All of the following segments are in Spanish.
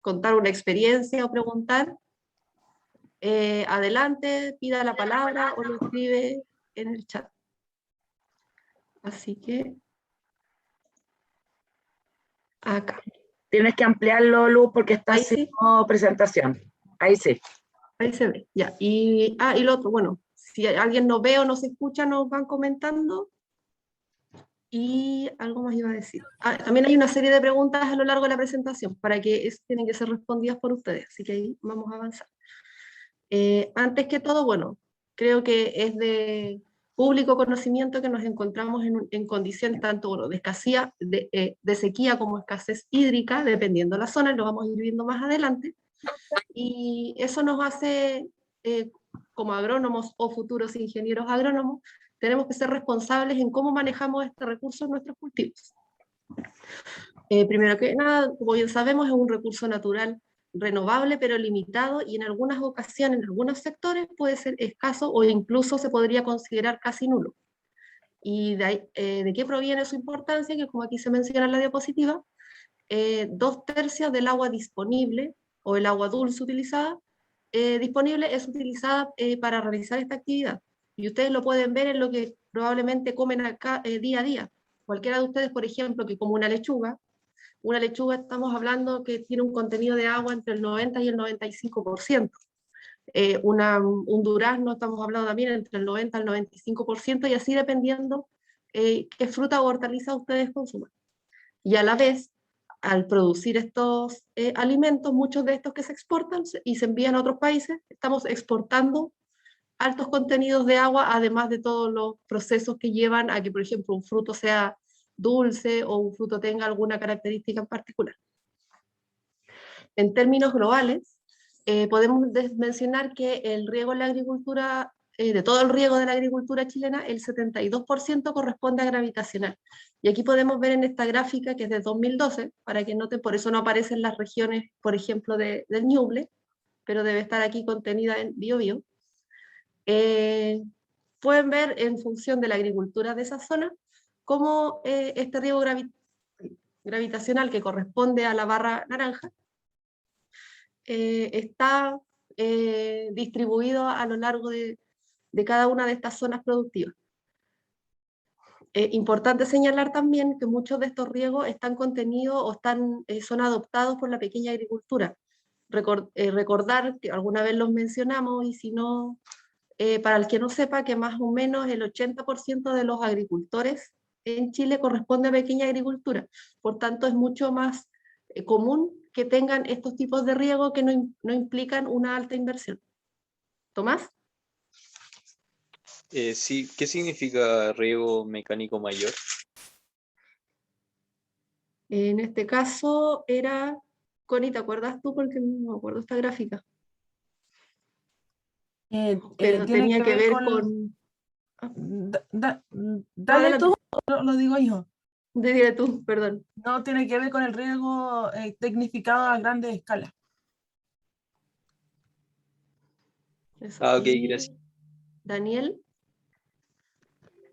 contar una experiencia o preguntar, adelante, pida la palabra o lo escribe en el chat. Así que, acá. Tienes que ampliarlo, Luz, porque está Ahí haciendo presentación. Ahí sí. Ahí se ve, ya. Y lo otro, bueno, si alguien nos ve o nos escucha, nos van comentando. Y algo más iba a decir. También hay una serie de preguntas a lo largo de la presentación, para que tienen que ser respondidas por ustedes, así que ahí vamos a avanzar. Antes que todo, bueno, creo que es de público conocimiento que nos encontramos en condiciones tanto bueno, de escasez, de sequía como escasez hídrica, dependiendo de la zona, lo vamos a ir viendo más adelante. Y eso nos hace, como agrónomos o futuros ingenieros agrónomos, tenemos que ser responsables en cómo manejamos este recurso en nuestros cultivos. Primero que nada, como bien sabemos, es un recurso natural renovable pero limitado y en algunas ocasiones, en algunos sectores, puede ser escaso o incluso se podría considerar casi nulo. ¿Y de qué proviene su importancia? Que como aquí se menciona en la diapositiva, 2/3 del agua disponible o el agua dulce utilizada, disponible es utilizada para realizar esta actividad. Y ustedes lo pueden ver en lo que probablemente comen acá día a día. Cualquiera de ustedes, por ejemplo, que come una lechuga estamos hablando que tiene un contenido de agua entre el 90 y el 95%. Un durazno estamos hablando también entre el 90 al 95% y así dependiendo qué fruta o hortaliza ustedes consuman. Y a la vez, al producir estos alimentos, muchos de estos que se exportan y se envían a otros países, estamos exportando altos contenidos de agua, además de todos los procesos que llevan a que, por ejemplo, un fruto sea dulce o un fruto tenga alguna característica en particular. En términos globales, podemos mencionar que el riego en la agricultura, de todo el riego de la agricultura chilena, el 72% corresponde a gravitacional. Y aquí podemos ver en esta gráfica que es de 2012, para que noten, por eso no aparecen las regiones, por ejemplo, del Ñuble, pero debe estar aquí contenida en Biobío. Pueden ver en función de la agricultura de esa zona, cómo este riego gravitacional que corresponde a la barra naranja, está distribuido a lo largo de cada una de estas zonas productivas. Importante señalar también que muchos de estos riegos están contenidos o son adoptados por la pequeña agricultura. Recordar que alguna vez los mencionamos y si no, para el que no sepa que más o menos el 80% de los agricultores en Chile corresponde a pequeña agricultura. Por tanto, es mucho más común que tengan estos tipos de riego que no implican una alta inversión. ¿Tomás? Sí, ¿qué significa riego mecánico mayor? En este caso era, Connie, ¿te acuerdas tú? Porque no me acuerdo esta gráfica. Pero tiene tenía que ver con... con... Dale adelante. tú, lo digo yo. Dile tú, perdón. No, tiene que ver con el riego tecnificado a grande escala. Eso. Ah, ok, gracias. Daniel.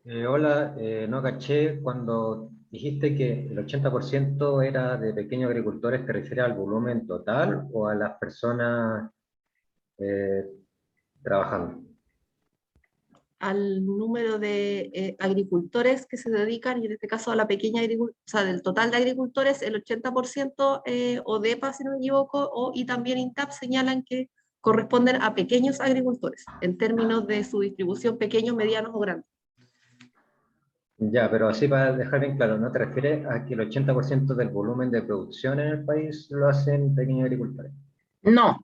Hola, no caché cuando dijiste que el 80% era de pequeños agricultores, ¿te refieres al volumen total o a las personas eh, trabajando? Al número de agricultores que se dedican, y en este caso a la pequeña agricultura, o sea, del total de agricultores, el 80% ODEPA, si no me equivoco, y también INTAP señalan que corresponden a pequeños agricultores, en términos de su distribución pequeños, medianos o grandes. Ya, pero así para dejar bien claro, ¿no te refieres a que el 80% del volumen de producción en el país lo hacen pequeños agricultores? No,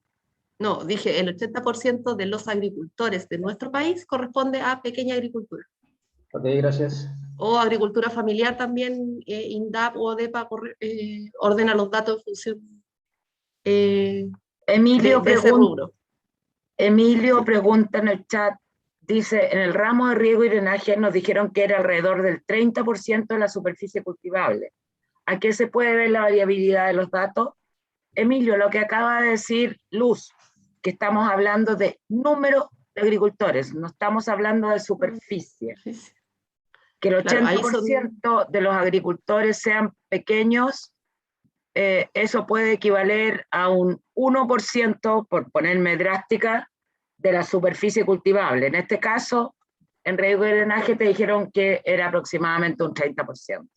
No, dije, el 80% de los agricultores de nuestro país corresponde a pequeña agricultura. Ok, gracias. O agricultura familiar también, INDAP o ODEPA ordena los datos en función Emilio, de ese rubro. Emilio Sí. pregunta en el chat, dice, en el ramo de riego y drenaje nos dijeron que era alrededor del 30% de la superficie cultivable. ¿A qué se puede ver la variabilidad de los datos? Emilio, lo que acaba de decir Luz, que estamos hablando de número de agricultores, no estamos hablando de superficie. Que el 80% de los agricultores sean pequeños eso puede equivaler a un 1%, por ponerme drástica, de la superficie cultivable. En este caso, en riego y drenaje te dijeron que era aproximadamente un 30%.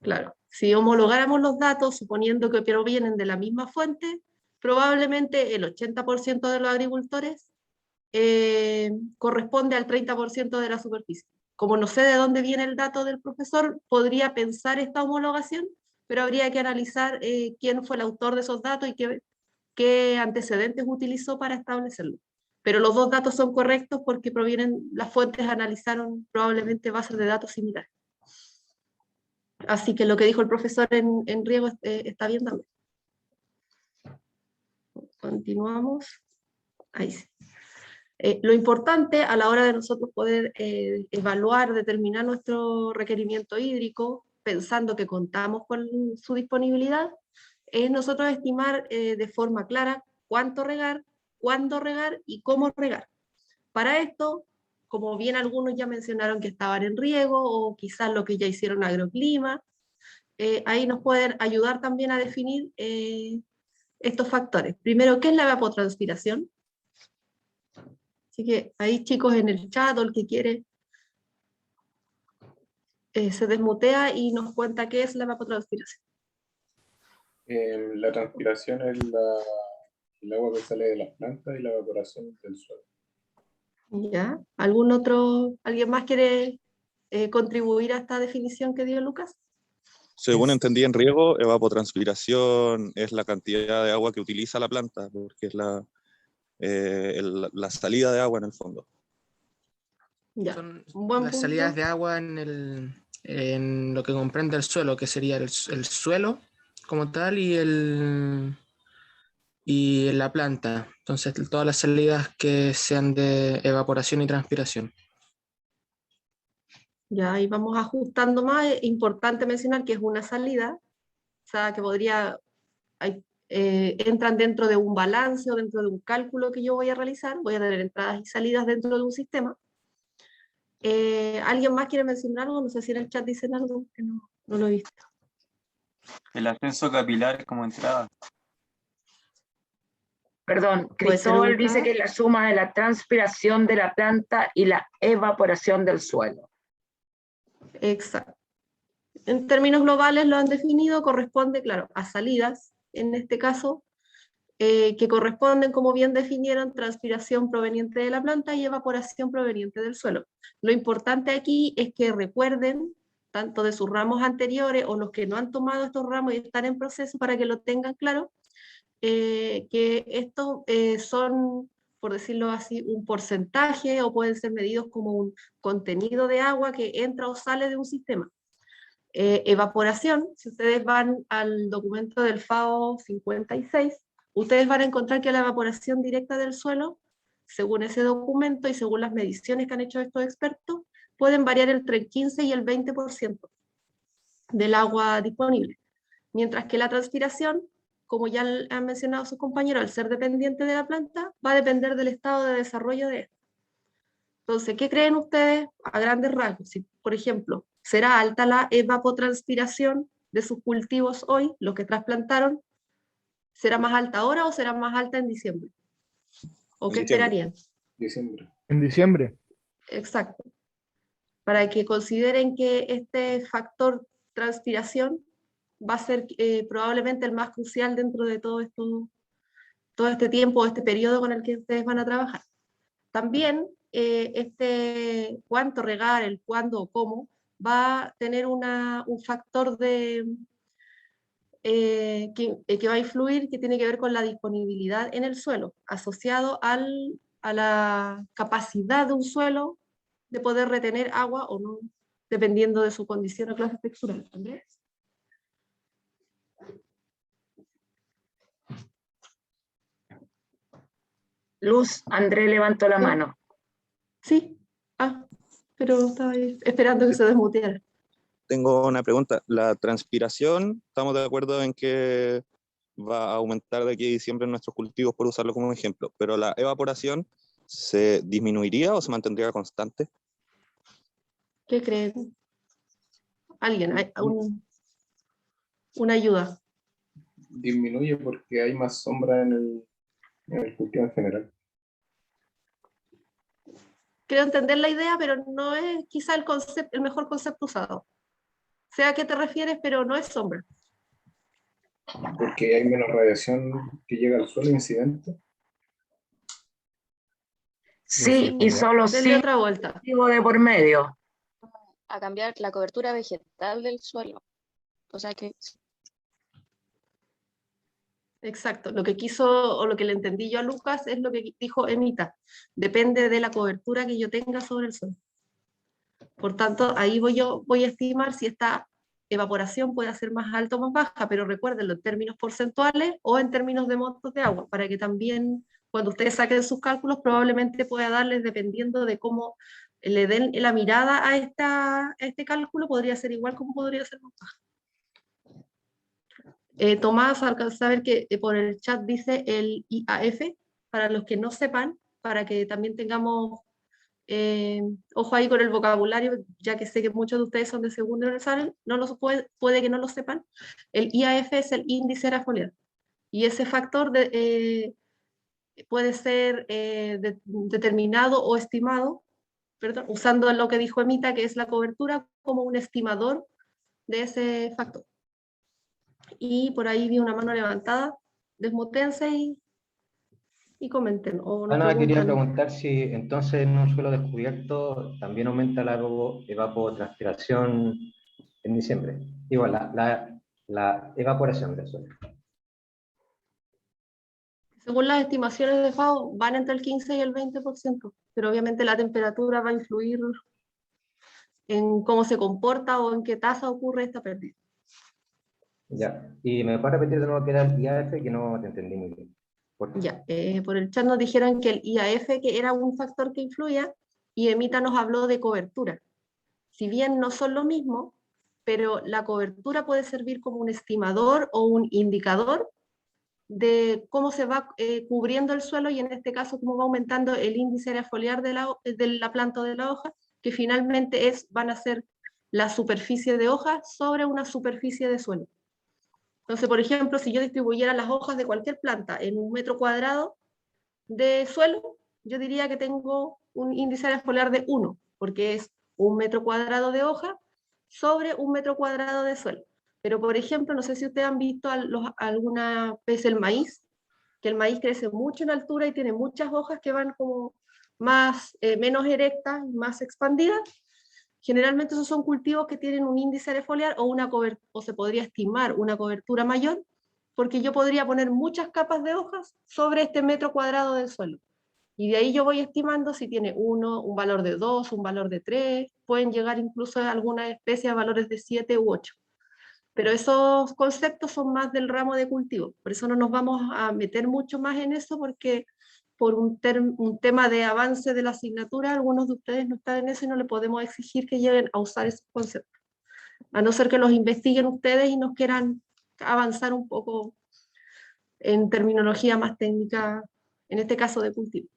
Claro, si homologáramos los datos, suponiendo que provienen de la misma fuente, probablemente el 80% de los agricultores corresponde al 30% de la superficie. Como no sé de dónde viene el dato del profesor, podría pensar esta homologación, pero habría que analizar quién fue el autor de esos datos y qué antecedentes utilizó para establecerlo. Pero los dos datos son correctos porque las fuentes analizaron probablemente bases de datos similares. Así que lo que dijo el profesor en riego está bien también. Continuamos. Ahí sí. Lo importante a la hora de nosotros poder evaluar, determinar nuestro requerimiento hídrico, pensando que contamos con su disponibilidad, es nosotros estimar de forma clara cuánto regar, cuándo regar y cómo regar. Para esto, como bien algunos ya mencionaron que estaban en riego, o quizás lo que ya hicieron agroclima, ahí nos pueden ayudar también a definir estos factores. Primero, ¿qué es la evapotranspiración? Así que ahí, chicos, en el chat o el que quiere se desmutea y nos cuenta qué es la evapotranspiración. La transpiración es el agua que sale de las plantas y la evaporación del suelo. ¿Ya? ¿Alguien más quiere contribuir a esta definición que dio Lucas? Según entendí en riego, evapotranspiración es la cantidad de agua que utiliza la planta, porque es la salida de agua en el fondo. Ya. Son Un buen las punto. salidas de agua en lo que comprende el suelo, que sería el suelo como tal y la planta. Entonces, todas las salidas que sean de evaporación y transpiración. Ya ahí vamos ajustando más. Es importante mencionar que es una salida, o sea, que entran dentro de un balance o dentro de un cálculo que yo voy a realizar. Voy a tener entradas y salidas dentro de un sistema. ¿Alguien más quiere mencionar algo? No sé si en el chat dicen algo, que no lo he visto. El ascenso capilar es como entrada. Perdón, Puede ser Cristóbal una dice entrada. que es la suma de la transpiración de la planta y la evaporación del suelo. Exacto. En términos globales lo han definido, corresponde, claro, a salidas, en este caso, que corresponden, como bien definieron, transpiración proveniente de la planta y evaporación proveniente del suelo. Lo importante aquí es que recuerden, tanto de sus ramos anteriores o los que no han tomado estos ramos y están en proceso, para que lo tengan claro, que estos son, por decirlo así, un porcentaje o pueden ser medidos como un contenido de agua que entra o sale de un sistema. Evaporación, si ustedes van al documento del FAO 56, ustedes van a encontrar que la evaporación directa del suelo, según ese documento y según las mediciones que han hecho estos expertos, pueden variar entre el 15 y el 20% del agua disponible. Mientras que la transpiración, como ya han mencionado sus compañeros, al ser dependiente de la planta, va a depender del estado de desarrollo de esta. Entonces, ¿qué creen ustedes a grandes rasgos? Si, por ejemplo, ¿será alta la evapotranspiración de sus cultivos hoy, los que trasplantaron? ¿Será más alta ahora o será más alta en diciembre? ¿O qué esperarían? Diciembre. En diciembre. Exacto. Para que consideren que este factor transpiración va a ser probablemente el más crucial dentro de todo este tiempo, este periodo con el que ustedes van a trabajar. También cuánto regar, el cuándo o cómo, va a tener un factor que va a influir, que tiene que ver con la disponibilidad en el suelo, asociado a la capacidad de un suelo de poder retener agua o no, dependiendo de su condición o clase textural. ¿Andrés? Luz, André levantó la mano. Sí. Pero estaba ahí esperando que se desmuteara. Tengo una pregunta. La transpiración, ¿estamos de acuerdo en que va a aumentar de aquí a diciembre en nuestros cultivos, por usarlo como ejemplo? Pero la evaporación, ¿se disminuiría o se mantendría constante? ¿Qué creen? ¿Alguien? una ayuda. Disminuye porque hay más sombra en el cultivo en general. Creo entender la idea, pero no es quizá el mejor concepto usado. Sé a qué te refieres, pero no es sombra. Porque hay menos radiación que llega al suelo incidente. Sí, y solo Denle sí otra vuelta. digo de por medio. A cambiar la cobertura vegetal del suelo. O sea que Exacto. Lo que quiso, o lo que le entendí yo a Lucas, es lo que dijo Emita. Depende de la cobertura que yo tenga sobre el suelo. Por tanto, ahí voy a estimar si esta evaporación puede ser más alta o más baja, pero recuérdenlo en términos porcentuales o en términos de montos de agua, para que también cuando ustedes saquen sus cálculos probablemente pueda darles, dependiendo de cómo le den la mirada a este cálculo, podría ser igual como podría ser más baja. Tomás, alcanza a ver que por el chat dice el IAF, para los que no sepan, para que también tengamos ojo ahí con el vocabulario, ya que sé que muchos de ustedes son de segundo universal, puede que no lo sepan. El IAF es el índice erafoliar, y ese factor puede ser determinado o estimado, perdón, usando lo que dijo Emita, que es la cobertura, como un estimador de ese factor. Y por ahí vi una mano levantada, desmutense y comenten. O nos Ana, quería preguntan. preguntar si entonces en un suelo descubierto también aumenta la evapotranspiración en diciembre. Igual, la evaporación del suelo. Según las estimaciones de FAO, van entre el 15 y el 20%, pero obviamente la temperatura va a influir en cómo se comporta o en qué tasa ocurre esta pérdida. Ya, y me puedes repetir de nuevo qué era el IAF, que no te entendí muy bien. Ya, por el chat nos dijeron que el IAF que era un factor que influía, y Emita nos habló de cobertura. Si bien no son lo mismo, pero la cobertura puede servir como un estimador o un indicador de cómo se va cubriendo el suelo, y en este caso cómo va aumentando el índice erafoliar de la planta o de la hoja, que finalmente van a ser la superficie de hoja sobre una superficie de suelo. Entonces, por ejemplo, si yo distribuyera las hojas de cualquier planta en 1 metro cuadrado de suelo, yo diría que tengo un índice erafoliar de 1, porque es 1 metro cuadrado de hoja sobre 1 metro cuadrado de suelo. Pero, por ejemplo, no sé si ustedes han visto alguna vez el maíz, que el maíz crece mucho en altura y tiene muchas hojas que van como menos erectas, más expandidas. Generalmente esos son cultivos que tienen un índice erafoliar o se podría estimar una cobertura mayor, porque yo podría poner muchas capas de hojas sobre este metro cuadrado del suelo. Y de ahí yo voy estimando si tiene 1, un valor de 2, un valor de 3, pueden llegar incluso a algunas especies a valores de 7 u 8. Pero esos conceptos son más del ramo de cultivo, por eso no nos vamos a meter mucho más en eso, porque por un tema de avance de la asignatura, algunos de ustedes no están en eso y no le podemos exigir que lleguen a usar esos conceptos, a no ser que los investiguen ustedes y nos quieran avanzar un poco en terminología más técnica, en este caso de cultivo.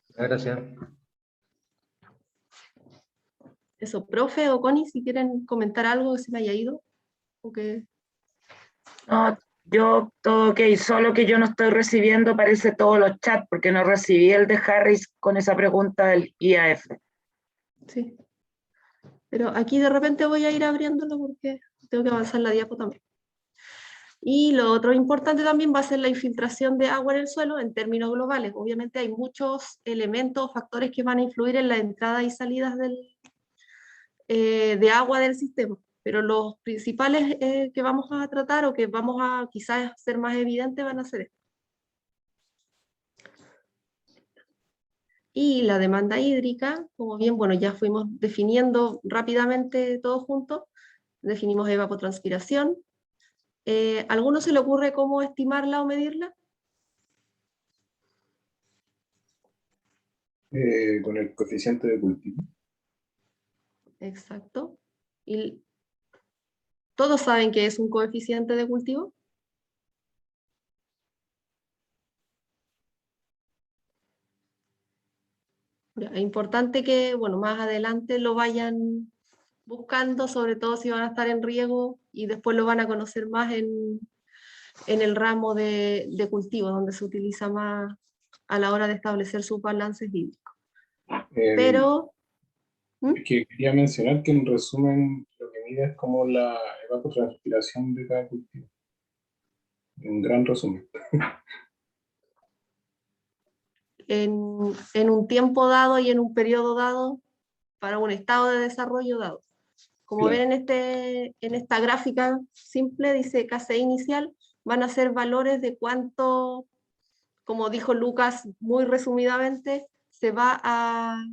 Gracias. Eso, profe o Connie, si quieren comentar algo que se me haya ido. No, yo todo ok, solo que yo no estoy recibiendo, parece todos los chats, porque no recibí el de Harris con esa pregunta del IAF. Sí. Pero aquí de repente voy a ir abriéndolo porque tengo que avanzar la diapo también. Y lo otro importante también va a ser la infiltración de agua en el suelo en términos globales. Obviamente hay muchos elementos, factores que van a influir en la entrada y salidas de agua del sistema, pero los principales que vamos a tratar o que vamos a quizás ser más evidentes van a ser estos. Y la demanda hídrica, como bien, bueno, ya fuimos definiendo rápidamente todos juntos, definimos evapotranspiración. ¿A alguno se le ocurre cómo estimarla o medirla? Con el coeficiente de cultivo. Exacto. ¿Y todos saben qué es un coeficiente de cultivo? Ya, es importante que, bueno, más adelante lo vayan buscando, sobre todo si van a estar en riego, y después lo van a conocer más en el ramo de cultivo, donde se utiliza más a la hora de establecer sus balances hídricos. Pero, Es que quería mencionar que en resumen lo que mide es como la evapotranspiración de cada cultivo. En gran resumen. en un tiempo dado y en un periodo dado, para un estado de desarrollo dado. Como Claro. ven en esta gráfica simple, dice KCI inicial, van a ser valores de cuánto, como dijo Lucas muy resumidamente, se va a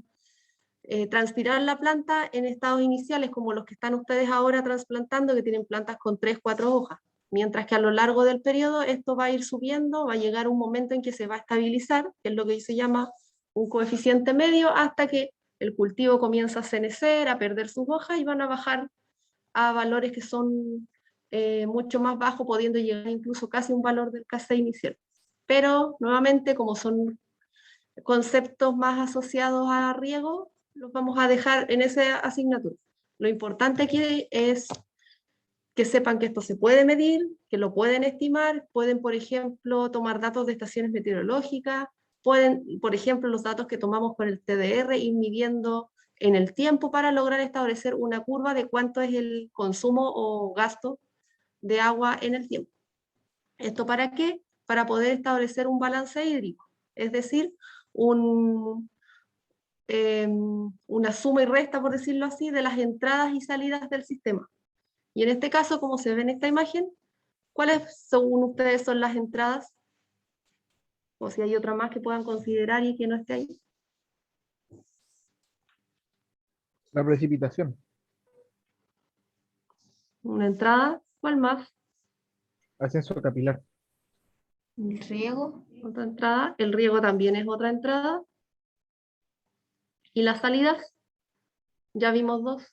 transpirar la planta en estados iniciales, como los que están ustedes ahora trasplantando, que tienen plantas con 3, 4 hojas. Mientras que a lo largo del periodo esto va a ir subiendo, va a llegar un momento en que se va a estabilizar, que es lo que se llama un coeficiente medio, hasta que el cultivo comienza a cenecer, a perder sus hojas y van a bajar a valores que son mucho más bajos, pudiendo llegar incluso casi a un valor del KC inicial. Pero nuevamente, como son conceptos más asociados a riego, los vamos a dejar en esa asignatura. Lo importante aquí es que sepan que esto se puede medir, que lo pueden estimar, pueden, por ejemplo, tomar datos de estaciones meteorológicas, pueden, por ejemplo, los datos que tomamos con el TDR, ir midiendo en el tiempo para lograr establecer una curva de cuánto es el consumo o gasto de agua en el tiempo. ¿Esto para qué? Para poder establecer un balance hídrico, es decir, una suma y resta, por decirlo así, de las entradas y salidas del sistema. Y en este caso, como se ve en esta imagen, ¿cuáles según ustedes son las entradas? O si hay otra más que puedan considerar y que no esté ahí. La precipitación. Una entrada, ¿cuál más? Ascenso capilar. El riego, otra entrada. El riego también es otra entrada. ¿Y las salidas? Ya vimos dos.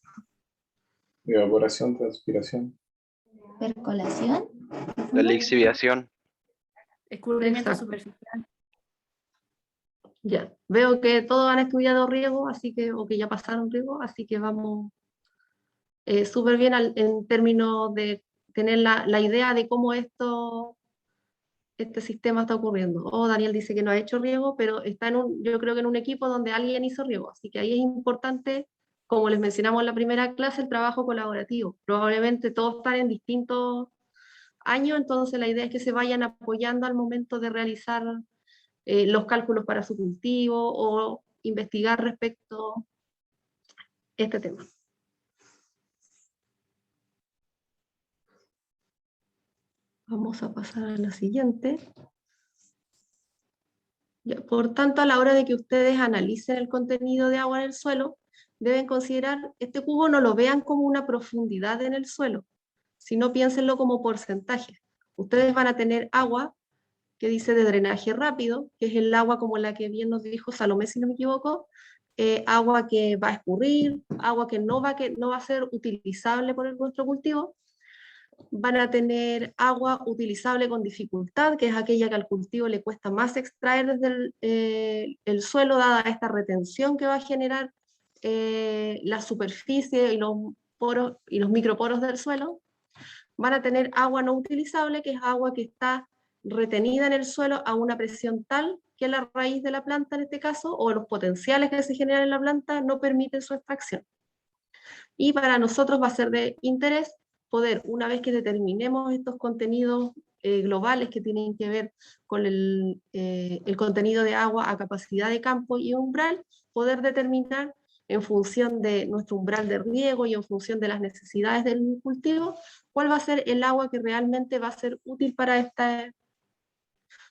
Evaporación, transpiración. Percolación. La lixiviación. Escurrimiento Exacto. superficial. Ya, veo que todos han estudiado riego, así que, o que ya pasaron riego, así que vamos súper bien en términos de tener la idea de cómo este sistema está ocurriendo. Daniel dice que no ha hecho riego, pero está yo creo que en un equipo donde alguien hizo riego, así que ahí es importante, como les mencionamos en la primera clase, el trabajo colaborativo. Probablemente todos están en distintos años, entonces la idea es que se vayan apoyando al momento de realizar los cálculos para su cultivo o investigar respecto a este tema. Vamos a pasar a la siguiente. Ya, por tanto, a la hora de que ustedes analicen el contenido de agua en el suelo, deben considerar, este cubo no lo vean como una profundidad en el suelo, sino piénsenlo como porcentaje. Ustedes van a tener agua que dice de drenaje rápido, que es el agua como la que bien nos dijo Salomé, si no me equivoco, agua que va a escurrir, agua que no va a ser utilizable por nuestro cultivo. Van a tener agua utilizable con dificultad, que es aquella que al cultivo le cuesta más extraer desde el suelo, dada esta retención que va a generar la superficie y los poros y los microporos del suelo. Van a tener agua no utilizable, que es agua que está retenida en el suelo a una presión tal que la raíz de la planta, en este caso, o los potenciales que se generan en la planta, no permiten su extracción. Y para nosotros va a ser de interés poder, una vez que determinemos estos contenidos globales que tienen que ver con el contenido de agua a capacidad de campo y umbral, poder determinar en función de nuestro umbral de riego y en función de las necesidades del cultivo, cuál va a ser el agua que realmente va a ser útil para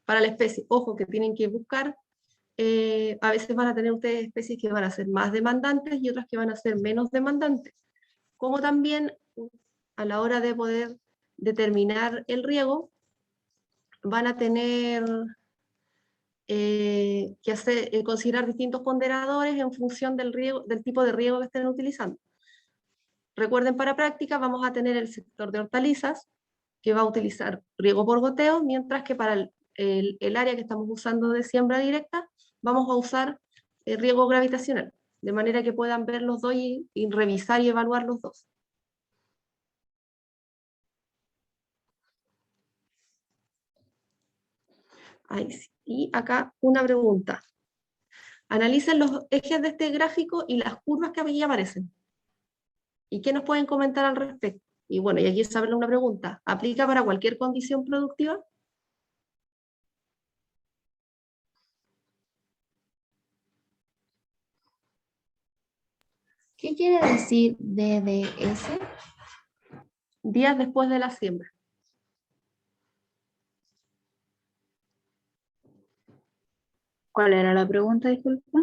la especie. Ojo que tienen que buscar, a veces van a tener ustedes especies que van a ser más demandantes y otras que van a ser menos demandantes. Como también a la hora de poder determinar el riego, van a tener que considerar distintos ponderadores en función del tipo de riego que estén utilizando. Recuerden, para práctica vamos a tener el sector de hortalizas, que va a utilizar riego por goteo, mientras que para el área que estamos usando de siembra directa, vamos a usar riego gravitacional. de manera que puedan ver los dos y revisar y evaluar los dos. Ahí sí. Y acá una pregunta. Analicen los ejes de este gráfico y las curvas que aquí aparecen. ¿Y qué nos pueden comentar al respecto? Y bueno, y aquí es saber una pregunta. ¿Aplica para cualquier condición productiva? ¿Qué quiere decir DDS? Días después de la siembra. ¿Cuál era la pregunta, disculpa?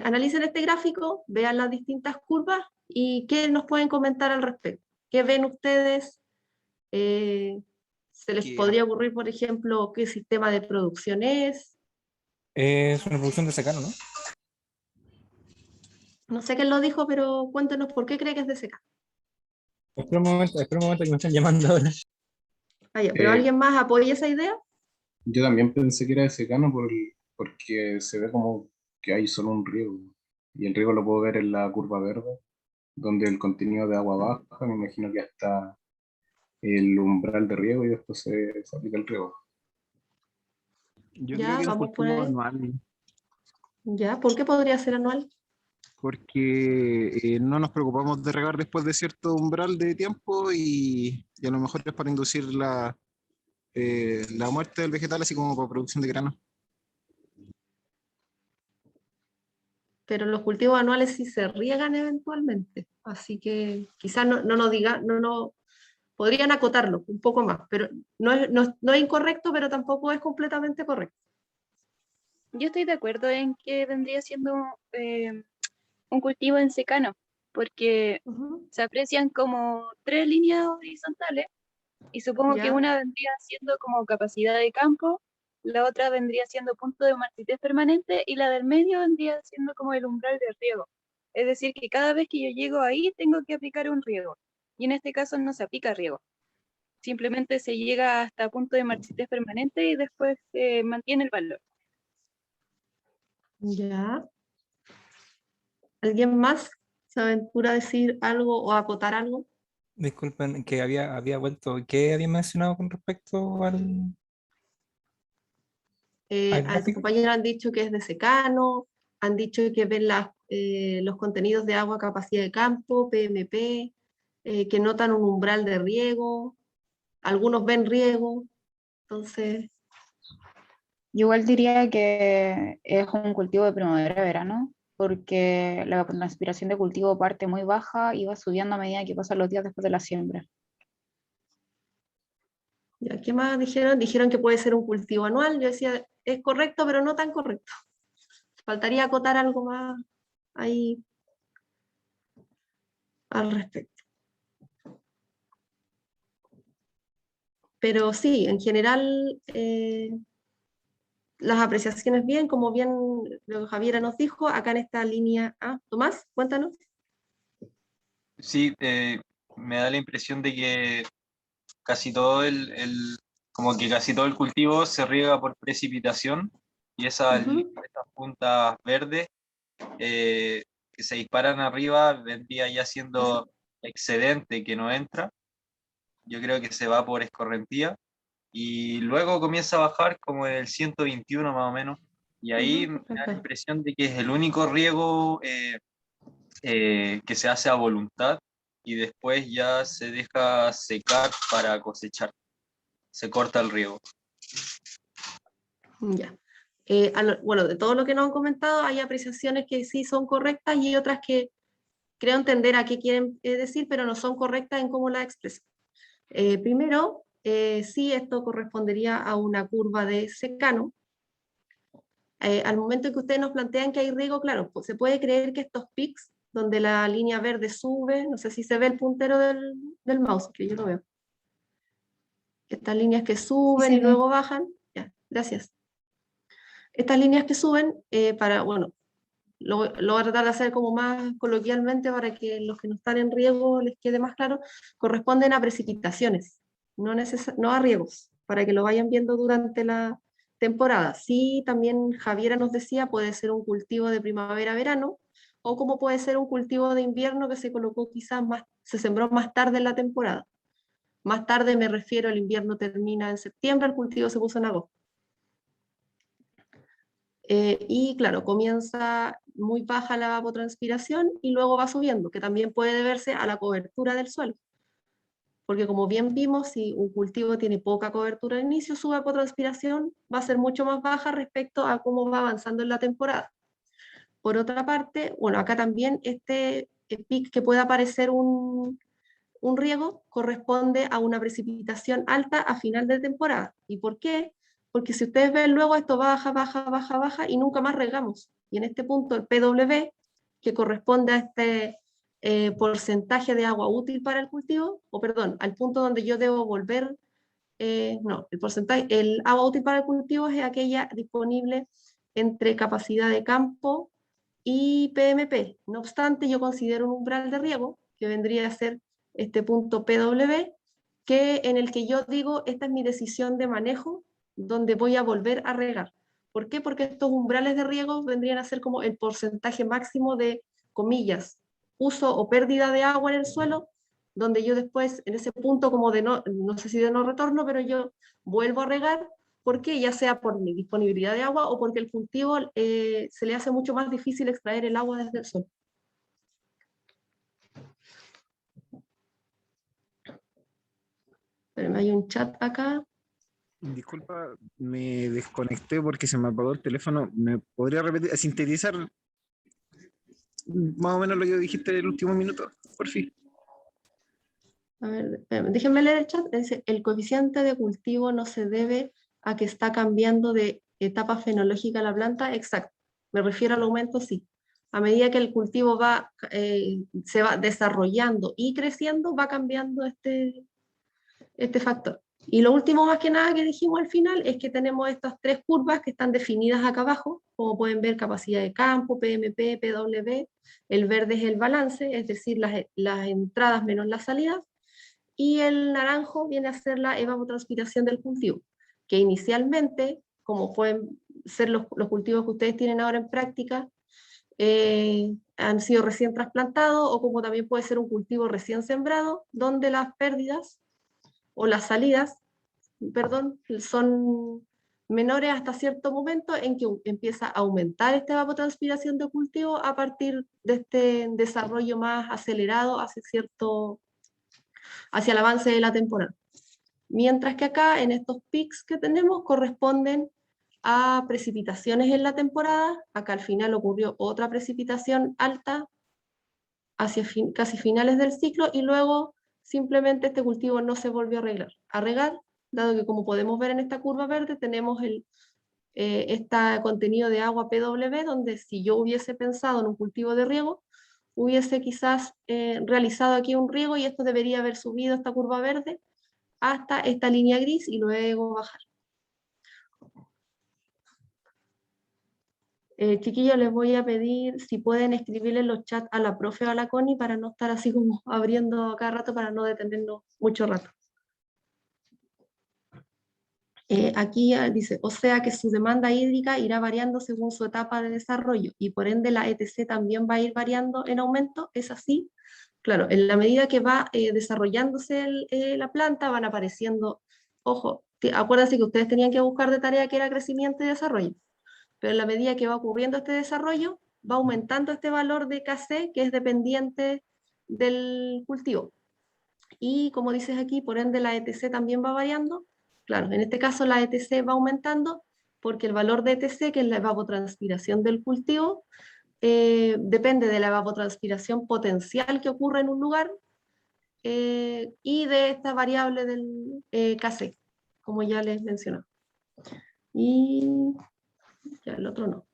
Analicen este gráfico, vean las distintas curvas y qué nos pueden comentar al respecto. ¿Qué ven ustedes? ¿Se les podría ocurrir, por ejemplo, qué sistema de producción es? Es una producción de secano, ¿no? No sé quién lo dijo, pero cuéntenos por qué cree que es de secano. Espera un momento que me están llamando ahora. Ah, ya, ¿pero alguien más apoya esa idea? Yo también pensé que era de secano porque se ve como que hay solo un riego. Y el riego lo puedo ver en la curva verde, donde el contenido de agua baja, me imagino que hasta el umbral de riego y después se aplica el riego. Yo Ya, creo que es un vamos por cultivo ahí. anual, Ya, ¿por qué podría ser anual? porque no nos preocupamos de regar después de cierto umbral de tiempo y a lo mejor es para inducir la muerte del vegetal, así como para producción de grano. Pero los cultivos anuales sí se riegan eventualmente, así que quizás no nos diga, podrían acotarlo un poco más, pero no es incorrecto, pero tampoco es completamente correcto. Yo estoy de acuerdo en que vendría siendo un cultivo en secano, porque se aprecian como 3 líneas horizontales y supongo que Ya. una vendría siendo como capacidad de campo, la otra vendría siendo punto de marchitez permanente y la del medio vendría siendo como el umbral de riego. Es decir, que cada vez que yo llego ahí tengo que aplicar un riego y en este caso no se aplica riego. Simplemente se llega hasta punto de marchitez permanente y después se mantiene el valor. Ya. ¿Alguien más se aventura a decir algo o a acotar algo? Disculpen, que había vuelto. ¿Qué había mencionado con respecto al A sus gráfico? compañeros han dicho que es de secano, han dicho que ven los contenidos de agua, capacidad de campo, PMP, que notan un umbral de riego, algunos ven riego, entonces... Yo igual diría que es un cultivo de primavera-verano, porque la transpiración de cultivo parte muy baja y va subiendo a medida que pasan los días después de la siembra. ¿Ya? ¿Qué más dijeron? Dijeron que puede ser un cultivo anual, yo decía, es correcto, pero no tan correcto. Faltaría acotar algo más ahí al respecto. Pero sí, en general, las apreciaciones bien, como bien lo que Javiera nos dijo, acá en esta línea A. Tomás, cuéntanos. Sí, me da la impresión de que casi todo como que casi todo el cultivo se riega por precipitación y esas puntas verdes que se disparan arriba vendría ya siendo excedente que no entra. Yo creo que se va por escorrentía y luego comienza a bajar como en el 121 más o menos y ahí me da la impresión de que es el único riego que se hace a voluntad y después ya se deja secar para cosechar. Se corta el riego. Ya. Bueno, de todo lo que nos han comentado, hay apreciaciones que sí son correctas y otras que creo entender a qué quieren decir, pero no son correctas en cómo las expresan. Primero, sí, esto correspondería a una curva de secano. Al momento en que ustedes nos plantean que hay riego, claro, pues se puede creer que estos pics, donde la línea verde sube, no sé si se ve el puntero del mouse, que yo lo veo. Estas líneas que suben y luego bajan, ya, gracias. Estas líneas que suben, bueno, lo voy a tratar de hacer como más coloquialmente para que los que no están en riego les quede más claro, corresponden a precipitaciones, no a riegos, para que lo vayan viendo durante la temporada. Sí, también Javiera nos decía, puede ser un cultivo de primavera-verano, o como puede ser un cultivo de invierno que se colocó quizás más, se sembró más tarde en la temporada. Más tarde me refiero, el invierno termina en septiembre, el cultivo se puso en agosto. Y claro, comienza muy baja la evapotranspiración y luego va subiendo, que también puede deberse a la cobertura del suelo. Porque como bien vimos, si un cultivo tiene poca cobertura al inicio, su evapotranspiración va a ser mucho más baja respecto a cómo va avanzando en la temporada. Por otra parte, bueno, acá también este pic que puede aparecer un riego corresponde a una precipitación alta a final de temporada. ¿Y por qué? Porque si ustedes ven luego esto baja, baja, baja, baja y nunca más regamos. Y en este punto el PW, que corresponde a este porcentaje de agua útil para el cultivo, o perdón, al punto donde yo debo volver, no, el porcentaje, el agua útil para el cultivo es aquella disponible entre capacidad de campo y PMP. No obstante, yo considero un umbral de riego, que vendría a ser este punto PW, en el que yo digo, esta es mi decisión de manejo, donde voy a volver a regar. ¿Por qué? Porque estos umbrales de riego vendrían a ser como el porcentaje máximo de, comillas, uso o pérdida de agua en el suelo, donde yo después, en ese punto como de no sé si de no retorno, pero yo vuelvo a regar, porque ya sea por mi disponibilidad de agua o porque el cultivo se le hace mucho más difícil extraer el agua desde el suelo. Pero hay un chat acá. Disculpa, me desconecté porque se me apagó el teléfono. ¿Me podría repetir, sintetizar más o menos lo que dijiste en el último minuto, por fin? A ver, déjenme leer el chat. Dice, el coeficiente de cultivo no se debe a que está cambiando de etapa fenológica la planta. Exacto. Me refiero al aumento, sí. A medida que el cultivo se va desarrollando y creciendo, va cambiando este factor. Y lo último, más que nada, que dijimos al final, es que tenemos estas tres curvas que están definidas acá abajo, como pueden ver, capacidad de campo, PMP, PW, el verde es el balance, es decir, las entradas menos las salidas, y el naranjo viene a ser la evapotranspiración del cultivo, que inicialmente, como pueden ser los cultivos que ustedes tienen ahora en práctica, han sido recién trasplantados, o como también puede ser un cultivo recién sembrado, donde las pérdidas o las salidas, perdón, son menores hasta cierto momento en que empieza a aumentar esta evapotranspiración de cultivo a partir de este desarrollo más acelerado hacia el avance de la temporada. Mientras que acá, en estos pics que tenemos, corresponden a precipitaciones en la temporada. Acá al final ocurrió otra precipitación alta hacia casi finales del ciclo, y luego simplemente este cultivo no se volvió a regar, dado que, como podemos ver en esta curva verde, tenemos este contenido de agua PW, donde si yo hubiese pensado en un cultivo de riego, hubiese quizás realizado aquí un riego, y esto debería haber subido esta curva verde hasta esta línea gris y luego bajar. Chiquillos, les voy a pedir si pueden escribirle en los chats a la profe o a la Connie para no estar así como abriendo cada rato, para no detenernos mucho rato. Aquí dice, o sea que su demanda hídrica irá variando según su etapa de desarrollo, y por ende la ETC también va a ir variando en aumento. ¿Es así? Claro, en la medida que va desarrollándose la planta, van apareciendo, ojo, acuérdense que ustedes tenían que buscar de tarea que era crecimiento y desarrollo, pero en la medida que va ocurriendo este desarrollo, va aumentando este valor de KC, que es dependiente del cultivo. Y como dices aquí, por ende la ETC también va variando. Claro, en este caso la ETC va aumentando porque el valor de ETC, que es la evapotranspiración del cultivo, depende de la evapotranspiración potencial que ocurre en un lugar y de esta variable del KC, como ya les mencioné. Y ya el otro no.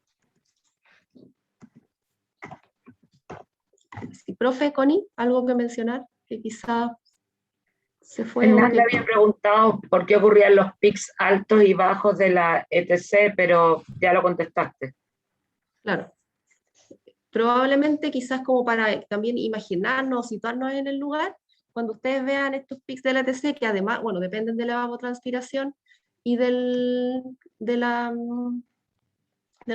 Sí, profe, Connie, ¿algo que mencionar? Que quizá se fue. Fernanda había preguntado por qué ocurrían los pics altos y bajos de la ETC, pero ya lo contestaste. Claro. Probablemente quizás como para también imaginarnos, situarnos en el lugar, cuando ustedes vean estos pics de la ETC, que además, bueno, dependen de la evapotranspiración y del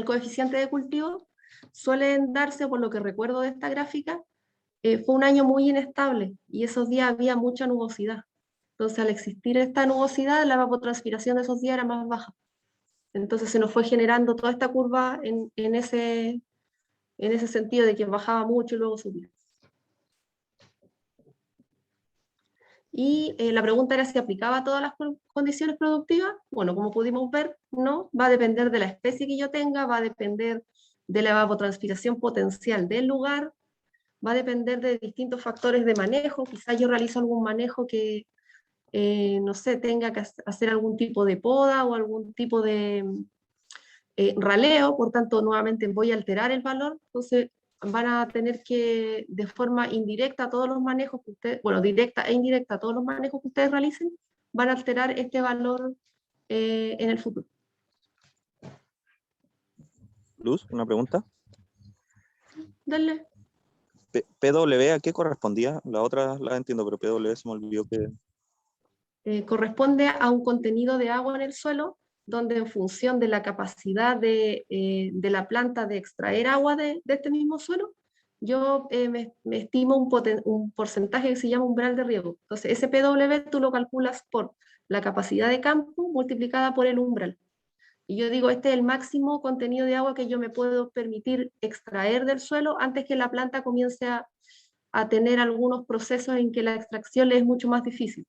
coeficiente de cultivo, suelen darse, por lo que recuerdo de esta gráfica, fue un año muy inestable y esos días había mucha nubosidad. Entonces, al existir esta nubosidad, la evapotranspiración de esos días era más baja. Entonces se nos fue generando toda esta curva en ese sentido de que bajaba mucho y luego subía. Y la pregunta era si aplicaba a todas las condiciones productivas. Bueno, como pudimos ver, no, va a depender de la especie que yo tenga, va a depender de la evapotranspiración potencial del lugar, va a depender de distintos factores de manejo. Quizás yo realizo algún manejo que, no sé, tenga que hacer algún tipo de poda o algún tipo de raleo, por tanto, nuevamente voy a alterar el valor. Entonces, van a tener que, de forma indirecta, todos los manejos que ustedes, bueno, directa e indirecta, todos los manejos que ustedes realicen, van a alterar este valor en el futuro. Luz, una pregunta. Dale. ¿PW a qué correspondía? La otra la entiendo, pero PW se me olvidó que... Corresponde a un contenido de agua en el suelo, donde en función de la capacidad de la planta de extraer agua de este mismo suelo, yo me estimo un porcentaje que se llama umbral de riego. Entonces, ese PW tú lo calculas por la capacidad de campo multiplicada por el umbral. Y yo digo, este es el máximo contenido de agua que yo me puedo permitir extraer del suelo antes que la planta comience a tener algunos procesos en que la extracción le es mucho más difícil,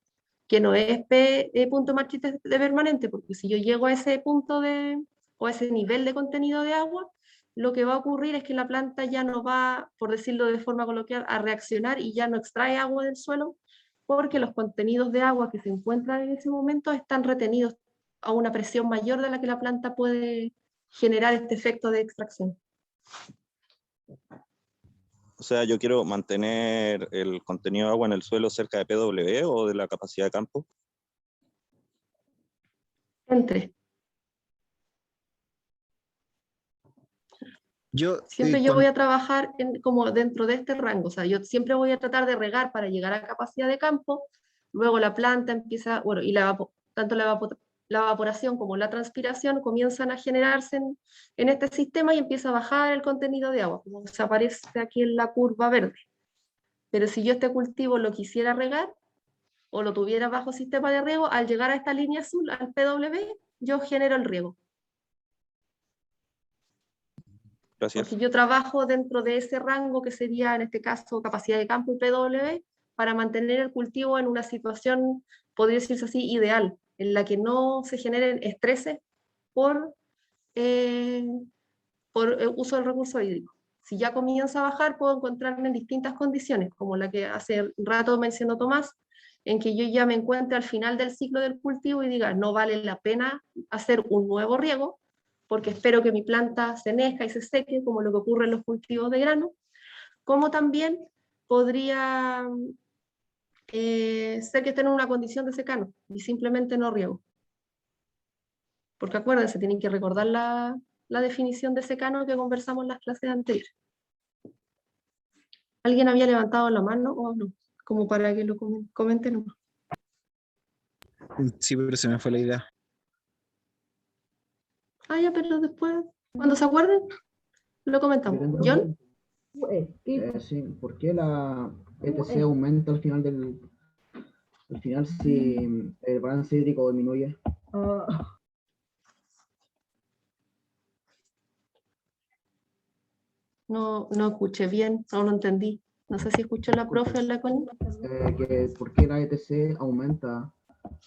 que no es punto marchite de permanente, porque si yo llego a ese punto o a ese nivel de contenido de agua, lo que va a ocurrir es que la planta ya no va, por decirlo de forma coloquial, a reaccionar y ya no extrae agua del suelo, porque los contenidos de agua que se encuentran en ese momento están retenidos a una presión mayor de la que la planta puede generar este efecto de extracción. O sea, yo quiero mantener el contenido de agua en el suelo cerca de PW o de la capacidad de campo. Entre. Siempre yo cuando- voy a trabajar como dentro de este rango, o sea, yo siempre voy a tratar de regar para llegar a capacidad de campo, luego la planta empieza, bueno, y tanto la evaporación como la transpiración comienzan a generarse en este sistema y empieza a bajar el contenido de agua, como se aparece aquí en la curva verde. Pero si yo este cultivo lo quisiera regar, o lo tuviera bajo sistema de riego, al llegar a esta línea azul, al PW, yo genero el riego. Gracias. Porque yo trabajo dentro de ese rango que sería, en este caso, capacidad de campo y PW, para mantener el cultivo en una situación, podría decirse así, ideal, en la que no se generen estreses por uso del recurso hídrico. Si ya comienza a bajar, puedo encontrarme en distintas condiciones, como la que hace rato mencionó Tomás, en que yo ya me encuentre al final del ciclo del cultivo y diga, no vale la pena hacer un nuevo riego, porque espero que mi planta se enezca y se seque, como lo que ocurre en los cultivos de grano, como también podría ser que esté en una condición de secano y simplemente no riego. Porque acuérdense, tienen que recordar la definición de secano que conversamos en las clases anteriores. ¿Alguien había levantado la mano o no? Como para que lo comenten. Sí, pero se me fue la idea. Ah, ya, pero después, cuando se acuerden, lo comentamos. ¿John? Sí, ¿por qué la ETC aumenta al final si el balance hídrico disminuye? No escuché bien, no lo entendí. No sé si escuchó la profe o la Connie. ¿Por qué la ETC aumenta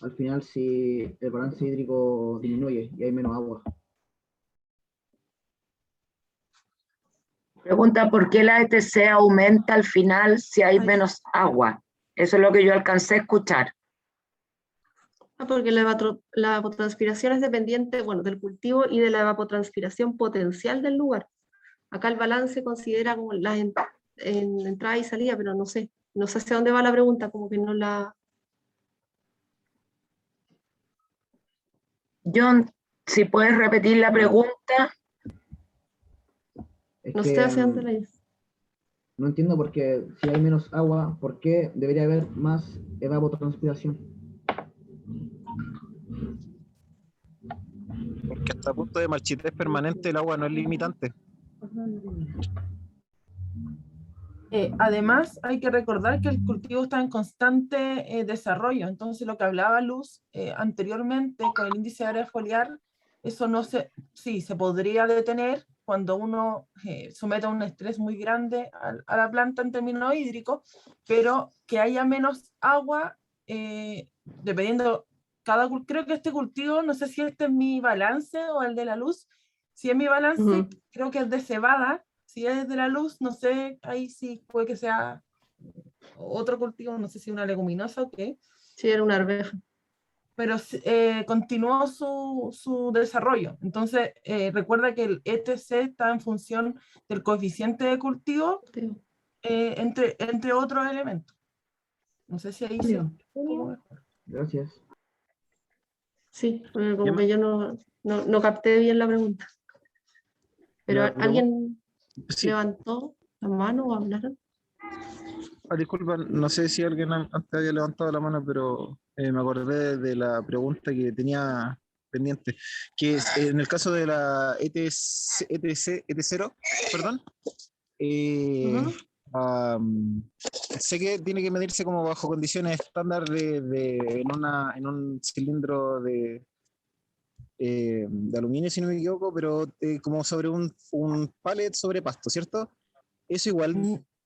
al final si el balance hídrico disminuye y hay menos agua? Pregunta, ¿por qué la ETC aumenta al final si hay menos agua? Eso es lo que yo alcancé a escuchar. Porque la evapotranspiración es dependiente, bueno, del cultivo y de la evapotranspiración potencial del lugar. Acá el balance considera como las entrada y salida, pero no sé hacia dónde va la pregunta, como que no la... John, si puedes repetir la pregunta. No sé hacia dónde la es. No entiendo por qué, si hay menos agua, ¿por qué debería haber más evapotranspiración? Porque hasta punto de marchitez permanente el agua no es limitante. Además, hay que recordar que el cultivo está en constante desarrollo. Entonces, lo que hablaba Luz anteriormente con el índice de área foliar, eso no sí, se podría detener cuando uno somete a un estrés muy grande a la planta en términos hídricos, pero que haya menos agua, dependiendo, creo que este cultivo, no sé si este es mi balance o el de la Luz, si es mi balance, creo que es de cebada. Si es de la Luz, no sé, ahí sí puede que sea otro cultivo, no sé si una leguminosa o qué. Sí, era una arveja. Pero continuó su desarrollo. Entonces, recuerda que el ETC está en función del coeficiente de cultivo, entre otros elementos. No sé si ahí sí. Gracias. Sí, como que yo no capté bien la pregunta. Pero ¿alguien levantó la mano o hablaron? Disculpa, no sé si alguien antes había levantado la mano, pero me acordé de la pregunta que tenía pendiente, que es, en el caso de la ET0, perdón, sé que tiene que medirse como bajo condiciones estándar en un cilindro de aluminio, si no me equivoco, pero como sobre un pallet sobre pasto, ¿cierto? Eso igual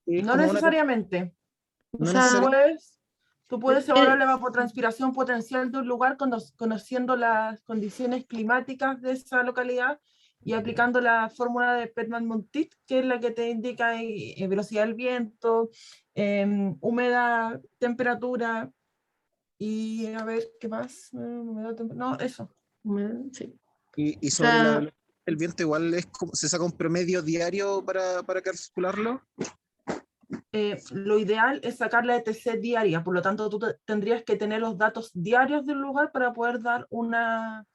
es No como necesariamente. No O sea, necesariamente. tú puedes evaluar la evapotranspiración potencial de un lugar conociendo las condiciones climáticas de esa localidad y aplicando la fórmula de Perman-Montit, que es la que te indica velocidad del viento, humedad, temperatura y a ver, ¿qué más? No, eso. Sí. Y sobre el viento igual se saca un promedio diario para calcularlo. Lo ideal es sacar la ETC diaria, por lo tanto tú tendrías que tener los datos diarios del lugar para poder dar una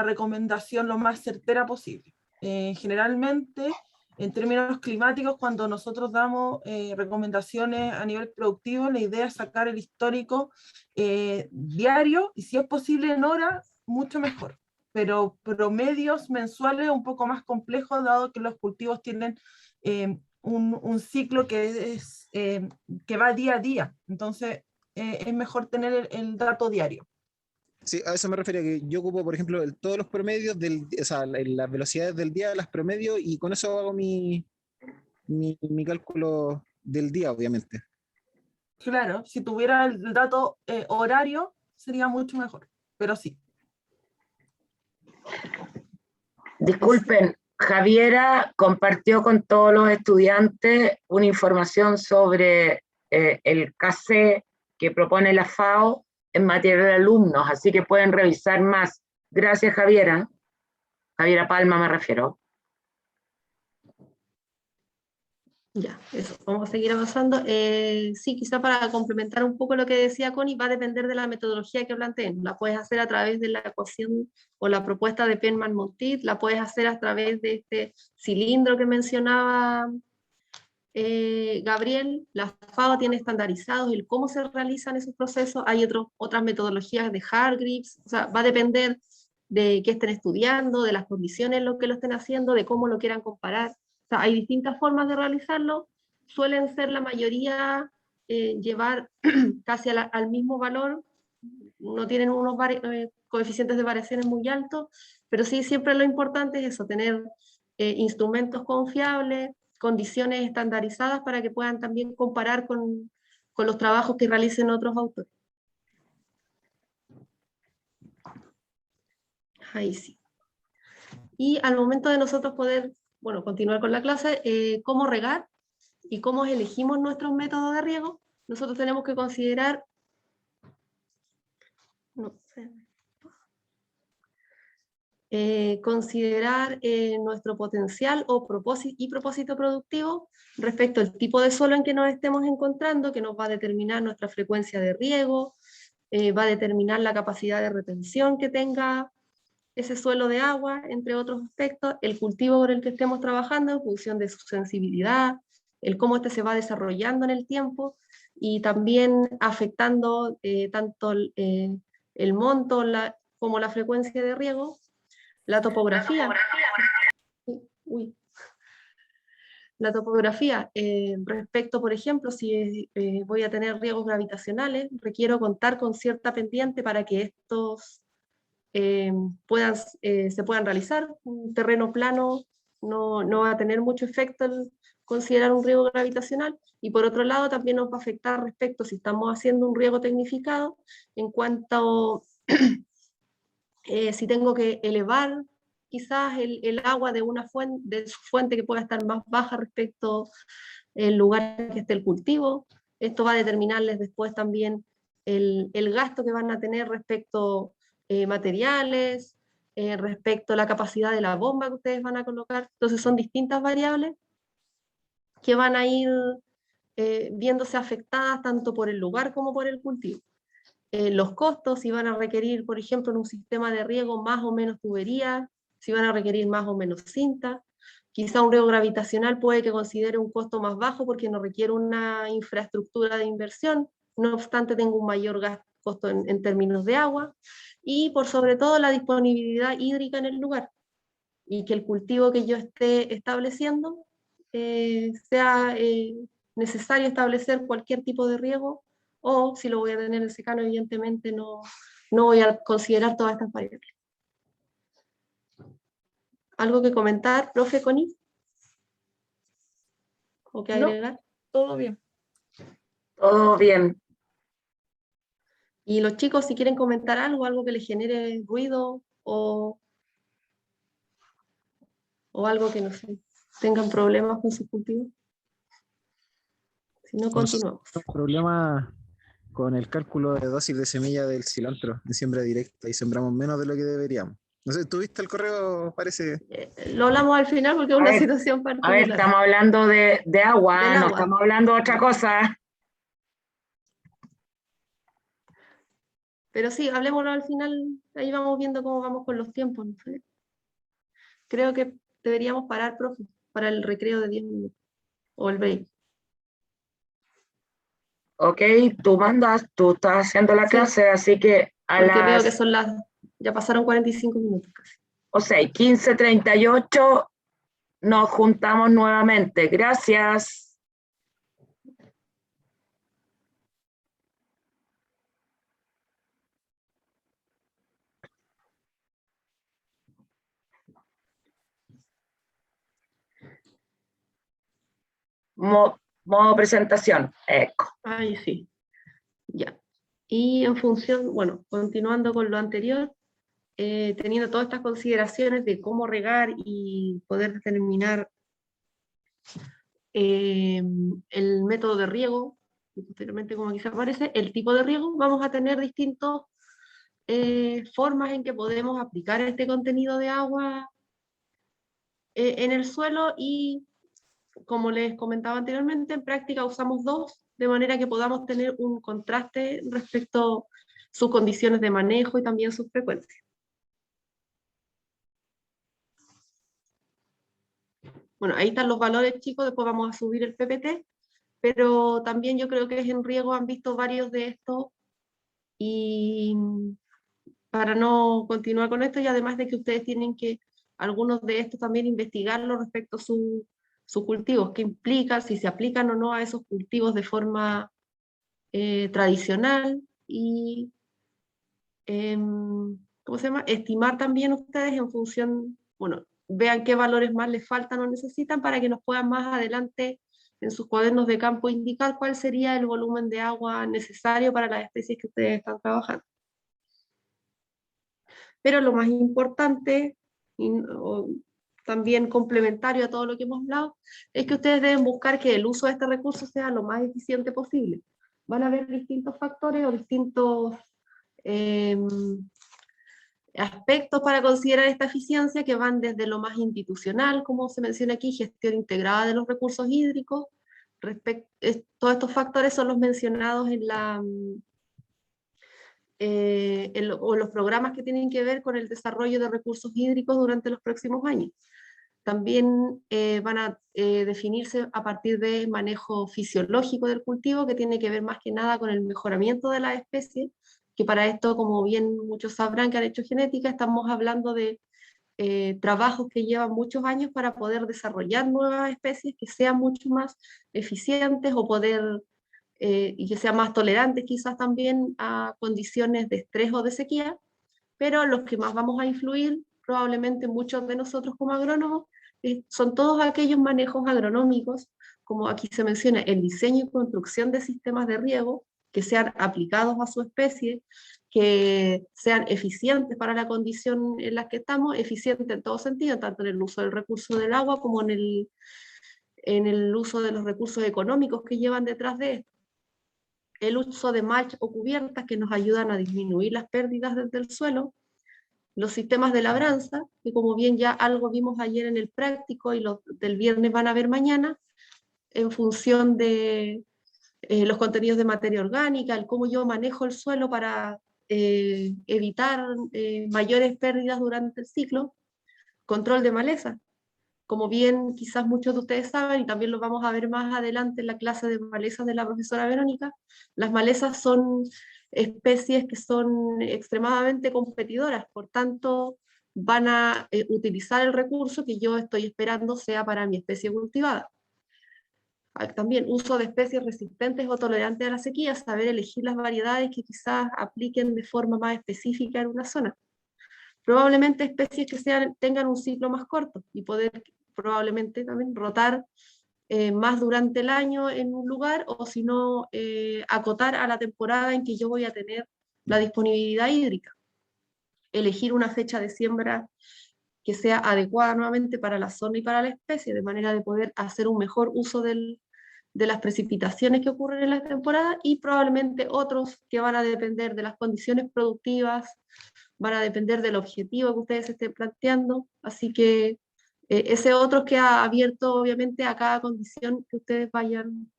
recomendación lo más certera posible. Generalmente, en términos climáticos, cuando nosotros damos recomendaciones a nivel productivo, la idea es sacar el histórico diario y si es posible en hora, mucho mejor. Pero promedios mensuales un poco más complejos, dado que los cultivos tienen un ciclo que va día a día. Entonces, es mejor tener el dato diario. Sí, a eso me refería, que yo ocupo, por ejemplo, todos los promedios, o sea, las velocidades del día, las promedios, y con eso hago mi cálculo del día, obviamente. Claro, si tuviera el dato horario, sería mucho mejor, pero sí. Disculpen, Javiera compartió con todos los estudiantes una información sobre el KC que propone la FAO en materia de alumnos, así que pueden revisar más. Gracias, Javiera. Javiera Palma me refiero. Ya, eso, vamos a seguir avanzando. Sí, quizá para complementar un poco lo que decía Connie, va a depender de la metodología que planteen. La puedes hacer a través de la ecuación o la propuesta de Penman-Montit, la puedes hacer a través de este cilindro que mencionaba Gabriel. La FAO tiene estandarizados el cómo se realizan esos procesos. Hay otras metodologías de Hargreaves. O sea, va a depender de qué estén estudiando, de las condiciones en las que lo estén haciendo, de cómo lo quieran comparar. O sea, hay distintas formas de realizarlo. Suelen ser la mayoría llevar casi al mismo valor. No tienen unos coeficientes de variaciones muy altos, pero sí siempre lo importante es eso, tener instrumentos confiables, condiciones estandarizadas para que puedan también comparar con los trabajos que realicen otros autores. Ahí sí. Y al momento de nosotros poder, bueno, continuar con la clase, cómo regar y cómo elegimos nuestros métodos de riego, nosotros tenemos que considerar, nuestro potencial o propósito productivo respecto al tipo de suelo en que nos estemos encontrando, que nos va a determinar nuestra frecuencia de riego, va a determinar la capacidad de retención que tenga ese suelo de agua, entre otros aspectos, el cultivo por el que estemos trabajando en función de su sensibilidad, el cómo este se va desarrollando en el tiempo y también afectando tanto el monto como la frecuencia de riego, la topografía. La topografía, respecto, por ejemplo, si voy a tener riegos gravitacionales, requiero contar con cierta pendiente para que estos se puedan realizar. Un terreno plano no va a tener mucho efecto el considerar un riego gravitacional, y por otro lado también nos va a afectar respecto si estamos haciendo un riego tecnificado, en cuanto si tengo que elevar quizás el agua de una fuente, de su fuente que pueda estar más baja respecto al lugar que esté el cultivo. Esto va a determinarles después también el gasto que van a tener respecto materiales, respecto a la capacidad de la bomba que ustedes van a colocar. Entonces son distintas variables que van a ir viéndose afectadas tanto por el lugar como por el cultivo. Los costos, si van a requerir, por ejemplo, en un sistema de riego más o menos tubería, si van a requerir más o menos cinta. Quizá un riego gravitacional puede que considere un costo más bajo porque no requiere una infraestructura de inversión, no obstante tengo un mayor costo en términos de agua, y por sobre todo la disponibilidad hídrica en el lugar, y que el cultivo que yo esté estableciendo sea necesario establecer cualquier tipo de riego, o si lo voy a tener en secano, evidentemente no voy a considerar todas estas variables. ¿Algo que comentar, profe Connie? ¿O que agregar? No, todo bien. Todo bien. Y los chicos, si quieren comentar algo que les genere ruido o algo que, no sé, tengan problemas con su cultivo. Si no, continuamos. Problema con el cálculo de dosis de semilla del cilantro de siembra directa y sembramos menos de lo que deberíamos. No sé, ¿tuviste el correo? Parece. Lo hablamos al final porque es una situación particular. A ver, estamos hablando de agua, Del no agua. estamos hablando de otra cosa. Pero sí, hablemoslo al final, ahí vamos viendo cómo vamos con los tiempos. No sé. Creo que deberíamos parar, profe, para el recreo de 10 minutos, o el break. Ok, tú mandas, tú estás haciendo la clase, así que porque veo que son ya pasaron 45 minutos casi. O sea, 15:38 nos juntamos nuevamente. Gracias. Modo presentación. Eco. Ahí sí. Ya. Y en función, bueno, continuando con lo anterior, teniendo todas estas consideraciones de cómo regar y poder determinar el método de riego, y posteriormente, como aquí se aparece, el tipo de riego, vamos a tener distintas formas en que podemos aplicar este contenido de agua en el suelo, y como les comentaba anteriormente, en práctica usamos dos, de manera que podamos tener un contraste respecto a sus condiciones de manejo y también sus frecuencias. Bueno, ahí están los valores, chicos, después vamos a subir el PPT, pero también yo creo que en riego han visto varios de estos, y para no continuar con esto, y además de que ustedes tienen que, algunos de estos también investigarlo respecto a sus cultivos, qué implica, si se aplican o no a esos cultivos de forma tradicional, y ¿cómo se llama? Estimar también ustedes en función, bueno, vean qué valores más les faltan o necesitan para que nos puedan más adelante en sus cuadernos de campo indicar cuál sería el volumen de agua necesario para las especies que ustedes están trabajando. Pero lo más importante, también complementario a todo lo que hemos hablado, es que ustedes deben buscar que el uso de este recurso sea lo más eficiente posible. Van a haber distintos factores o distintos aspectos para considerar esta eficiencia, que van desde lo más institucional, como se menciona aquí, gestión integrada de los recursos hídricos. Todos estos factores son los mencionados en los programas que tienen que ver con el desarrollo de recursos hídricos durante los próximos años. También van a definirse a partir de manejo fisiológico del cultivo, que tiene que ver más que nada con el mejoramiento de la especie, que para esto, como bien muchos sabrán que han hecho genética, estamos hablando de trabajos que llevan muchos años para poder desarrollar nuevas especies que sean mucho más eficientes o poder, y que sean más tolerantes quizás también a condiciones de estrés o de sequía, pero los que más vamos a influir, probablemente muchos de nosotros como agrónomos, son todos aquellos manejos agronómicos, como aquí se menciona, el diseño y construcción de sistemas de riego que sean aplicados a su especie, que sean eficientes para la condición en la que estamos, eficientes en todo sentido, tanto en el uso del recurso del agua como en el uso de los recursos económicos que llevan detrás de esto. El uso de mulch o cubiertas que nos ayudan a disminuir las pérdidas desde el suelo, los sistemas de labranza, que como bien ya algo vimos ayer en el práctico y los del viernes van a ver mañana, en función de los contenidos de materia orgánica, el cómo yo manejo el suelo para evitar mayores pérdidas durante el ciclo, control de maleza. Como bien quizás muchos de ustedes saben, y también lo vamos a ver más adelante en la clase de malezas de la profesora Verónica, las malezas son especies que son extremadamente competidoras, por tanto van a utilizar el recurso que yo estoy esperando sea para mi especie cultivada. También uso de especies resistentes o tolerantes a la sequía, saber elegir las variedades que quizás apliquen de forma más específica en una zona. Probablemente especies que tengan un ciclo más corto y poder probablemente también rotar más durante el año en un lugar, o si no, acotar a la temporada en que yo voy a tener la disponibilidad hídrica. Elegir una fecha de siembra que sea adecuada nuevamente para la zona y para la especie, de manera de poder hacer un mejor uso de las precipitaciones que ocurren en la temporada, y probablemente otros que van a depender de las condiciones productivas, van a depender del objetivo que ustedes estén planteando, así que ese otro queda abierto obviamente a cada condición que ustedes vayan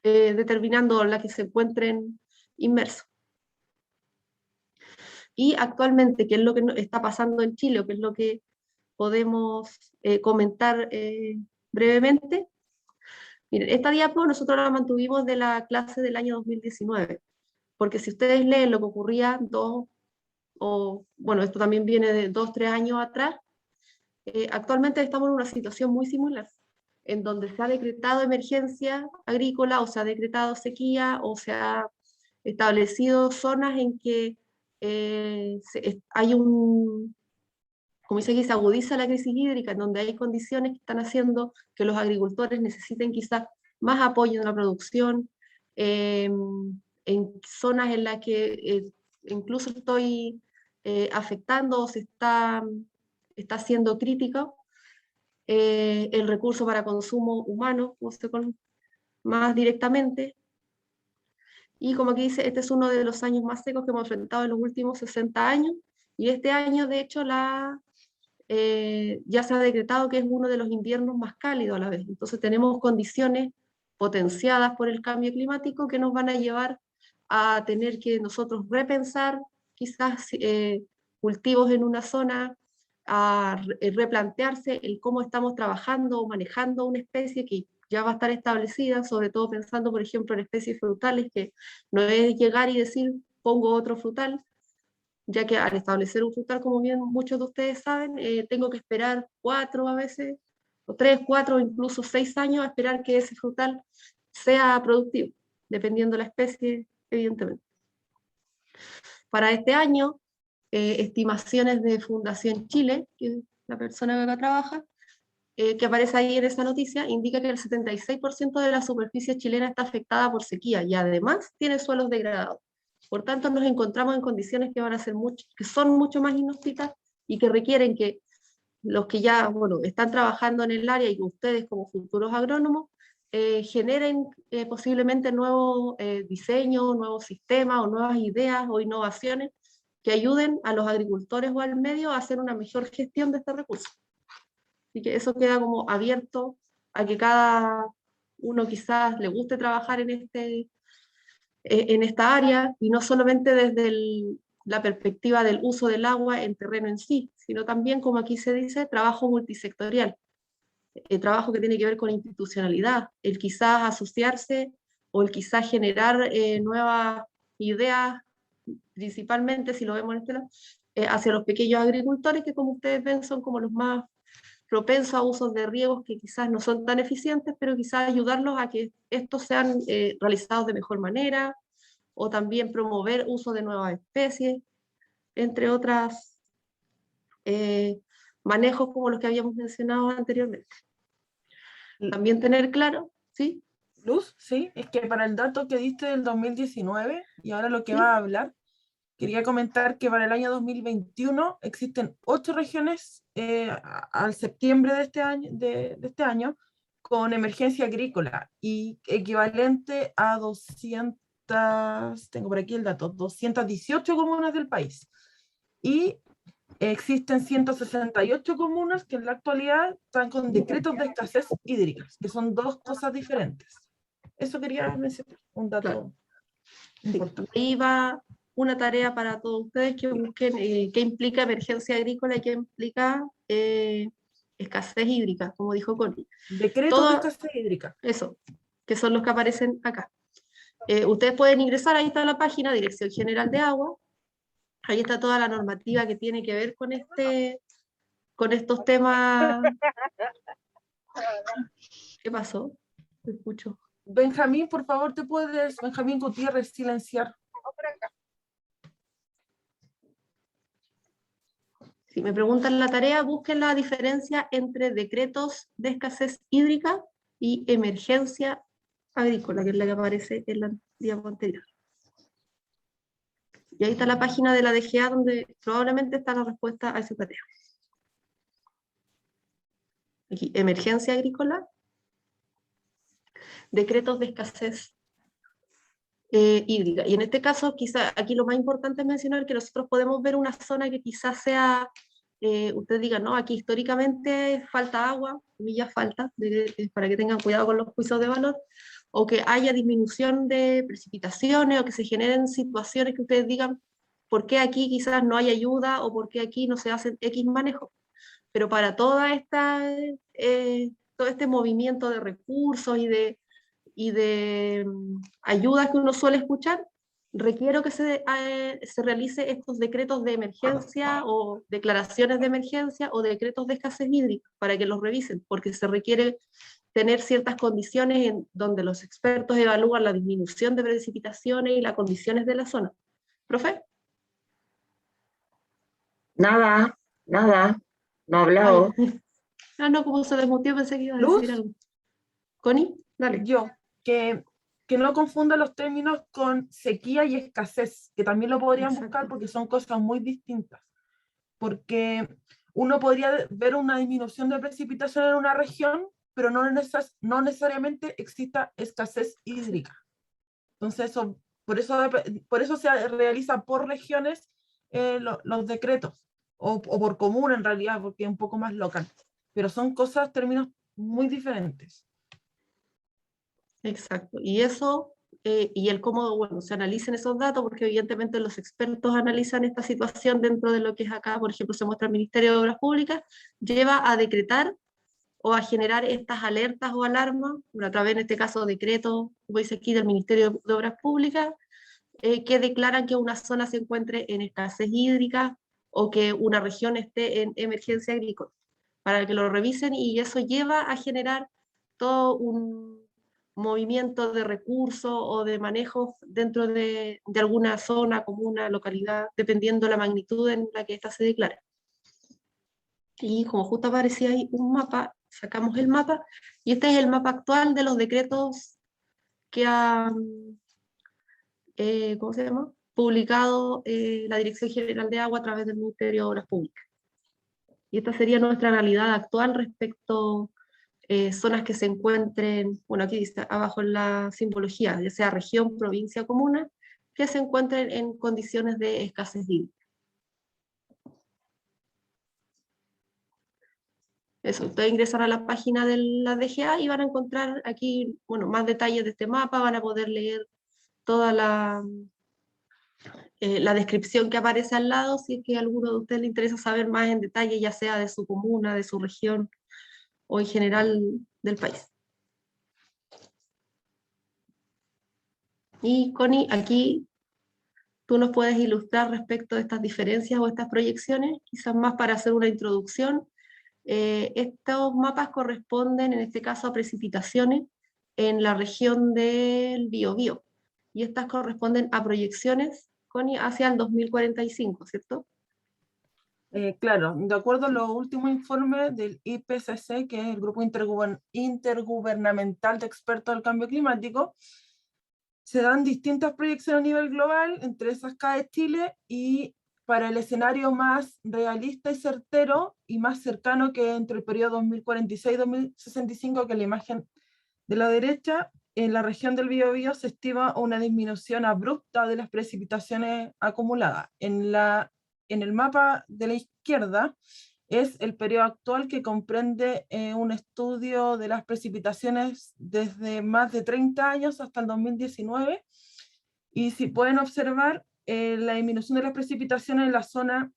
determinando en la que se encuentren inmersos. Y actualmente, ¿qué es lo que está pasando en Chile, o qué es lo que podemos comentar brevemente? Miren, esta diapo nosotros la mantuvimos de la clase del año 2019, porque si ustedes leen lo que ocurría bueno, esto también viene de 2, 3 años atrás, actualmente estamos en una situación muy similar, en donde se ha decretado emergencia agrícola, o se ha decretado sequía, o se ha establecido zonas en que hay como dice aquí, se agudiza la crisis hídrica, en donde hay condiciones que están haciendo que los agricultores necesiten quizás más apoyo en la producción, en zonas en las que incluso estoy afectando o se está siendo crítico el recurso para consumo humano, más directamente. Y como aquí dice, este es uno de los años más secos que hemos enfrentado en los últimos 60 años, y este año de hecho ya se ha decretado que es uno de los inviernos más cálidos a la vez. Entonces tenemos condiciones potenciadas por el cambio climático que nos van a llevar a tener que nosotros repensar quizás cultivos en una zona, a replantearse el cómo estamos trabajando o manejando una especie que ya va a estar establecida, sobre todo pensando, por ejemplo, en especies frutales, que no es llegar y decir, pongo otro frutal, ya que al establecer un frutal, como bien muchos de ustedes saben, tengo que esperar 4 a veces, o 3, 4, incluso 6 años a esperar que ese frutal sea productivo, dependiendo de la especie, evidentemente. Para este año, estimaciones de Fundación Chile, que es la persona que acá trabaja, que aparece ahí en esa noticia, indica que el 76% de la superficie chilena está afectada por sequía y además tiene suelos degradados. Por tanto, nos encontramos en condiciones que van a ser que son mucho más inhóspitas y que requieren que los que ya están trabajando en el área y ustedes como futuros agrónomos generen posiblemente nuevos diseños, nuevos sistemas o nuevas ideas o innovaciones que ayuden a los agricultores o al medio a hacer una mejor gestión de este recurso. Así que eso queda como abierto a que cada uno quizás le guste trabajar en esta área, y no solamente desde la perspectiva del uso del agua en terreno en sí, sino también, como aquí se dice, trabajo multisectorial, trabajo que tiene que ver con institucionalidad, el quizás asociarse o el quizás generar nuevas ideas, principalmente si lo vemos en este lado, hacia los pequeños agricultores, que como ustedes ven son como los más propensos a usos de riegos que quizás no son tan eficientes, pero quizás ayudarlos a que estos sean realizados de mejor manera, o también promover uso de nuevas especies, entre otras manejos como los que habíamos mencionado anteriormente. También tener claro, ¿sí? Luz, sí, es que para el dato que diste del 2019 y ahora lo que va a hablar, quería comentar que para el año 2021 existen 8 regiones al septiembre de este año con emergencia agrícola y equivalente a 200, tengo por aquí el dato, 218 comunas del país. Y existen 168 comunas que en la actualidad están con decretos de escasez hídrica, que son dos cosas diferentes. Eso quería mencionar, un dato importante. Ahí va una tarea para todos ustedes que busquen qué implica emergencia agrícola y qué implica escasez hídrica, como dijo Connie. Decretos de escasez hídrica. Eso, que son los que aparecen acá. Ustedes pueden ingresar, ahí está la página, Dirección General de Agua. Ahí está toda la normativa que tiene que ver con estos temas. ¿Qué pasó? Te escucho. Benjamín, por favor, ¿te puedes, Benjamín Gutiérrez, silenciar? Si me preguntan la tarea, busquen la diferencia entre decretos de escasez hídrica y emergencia agrícola, que es la que aparece en la diapositiva anterior. Y ahí está la página de la DGA donde probablemente está la respuesta a esa tarea. Aquí, emergencia agrícola, decretos de escasez hídrica. Y en este caso, quizá aquí lo más importante es mencionar que nosotros podemos ver una zona que quizás sea, usted diga, no, aquí históricamente falta agua, comillas falta, para que tengan cuidado con los juicios de valor, o que haya disminución de precipitaciones, o que se generen situaciones que ustedes digan, ¿por qué aquí quizás no hay ayuda, o por qué aquí no se hacen X manejos? Pero para toda todo este movimiento de recursos y de ayudas que uno suele escuchar, requiero que se realice estos decretos de emergencia o declaraciones de emergencia o decretos de escasez hídrica para que los revisen, porque se requiere tener ciertas condiciones en donde los expertos evalúan la disminución de precipitaciones y las condiciones de la zona. ¿Profe? Nada, no ha hablado. No, como se desmuteó pensé que iba a Luz, decir algo. Connie, dale. Yo, que no confunda los términos con sequía y escasez, que también lo podrían buscar porque son cosas muy distintas. Porque uno podría ver una disminución de precipitación en una región, pero no necesariamente exista escasez hídrica. Entonces, por eso se realiza por regiones los decretos, o por comuna en realidad, porque es un poco más local. Pero son términos muy diferentes. Exacto. Y eso, y el cómo, bueno, se analicen esos datos, porque evidentemente los expertos analizan esta situación dentro de lo que es acá, por ejemplo, se muestra el Ministerio de Obras Públicas, lleva a decretar o a generar estas alertas o alarmas, a través, en este caso, decretos, como dice aquí, del Ministerio de Obras Públicas, que declaran que una zona se encuentre en escasez hídrica o que una región esté en emergencia agrícola, para que lo revisen, y eso lleva a generar todo un movimiento de recursos o de manejos dentro de alguna zona, comuna, localidad, dependiendo la magnitud en la que ésta se declara. Y como justo aparecía ahí un mapa, sacamos el mapa, y este es el mapa actual de los decretos que ha, ¿cómo se llama?, publicado la Dirección General de Agua a través del Ministerio de Obras Públicas. Y esta sería nuestra realidad actual respecto zonas que se encuentren, bueno, aquí dice abajo en la simbología, ya sea región, provincia, comuna, que se encuentren en condiciones de escasez hídrica. Eso, ustedes ingresan a la página de la DGA y van a encontrar aquí, bueno, más detalles de este mapa, van a poder leer toda la descripción que aparece al lado, si es que a alguno de ustedes le interesa saber más en detalle, ya sea de su comuna, de su región, o en general del país. Y Connie, aquí ¿Tú nos puedes ilustrar respecto de estas diferencias o estas proyecciones? Quizás más para hacer una introducción. Estos mapas corresponden, en este caso, a precipitaciones en la región del Biobío. Y estas corresponden a proyecciones, Connie, hacia el 2045, ¿cierto? Claro, de acuerdo a los últimos informes del IPCC, que es el Grupo Intergubernamental de Expertos del Cambio Climático, se dan distintas proyecciones a nivel global, entre esas cae Chile, y para el escenario más realista y certero y más cercano, que entre el periodo 2046 y 2065, que es la imagen de la derecha, en la región del Biobío se estima una disminución abrupta de las precipitaciones acumuladas. En el mapa de la izquierda es el periodo actual, que comprende un estudio de las precipitaciones desde más de 30 años hasta el 2019, y si pueden observar, la disminución de las precipitaciones en la zona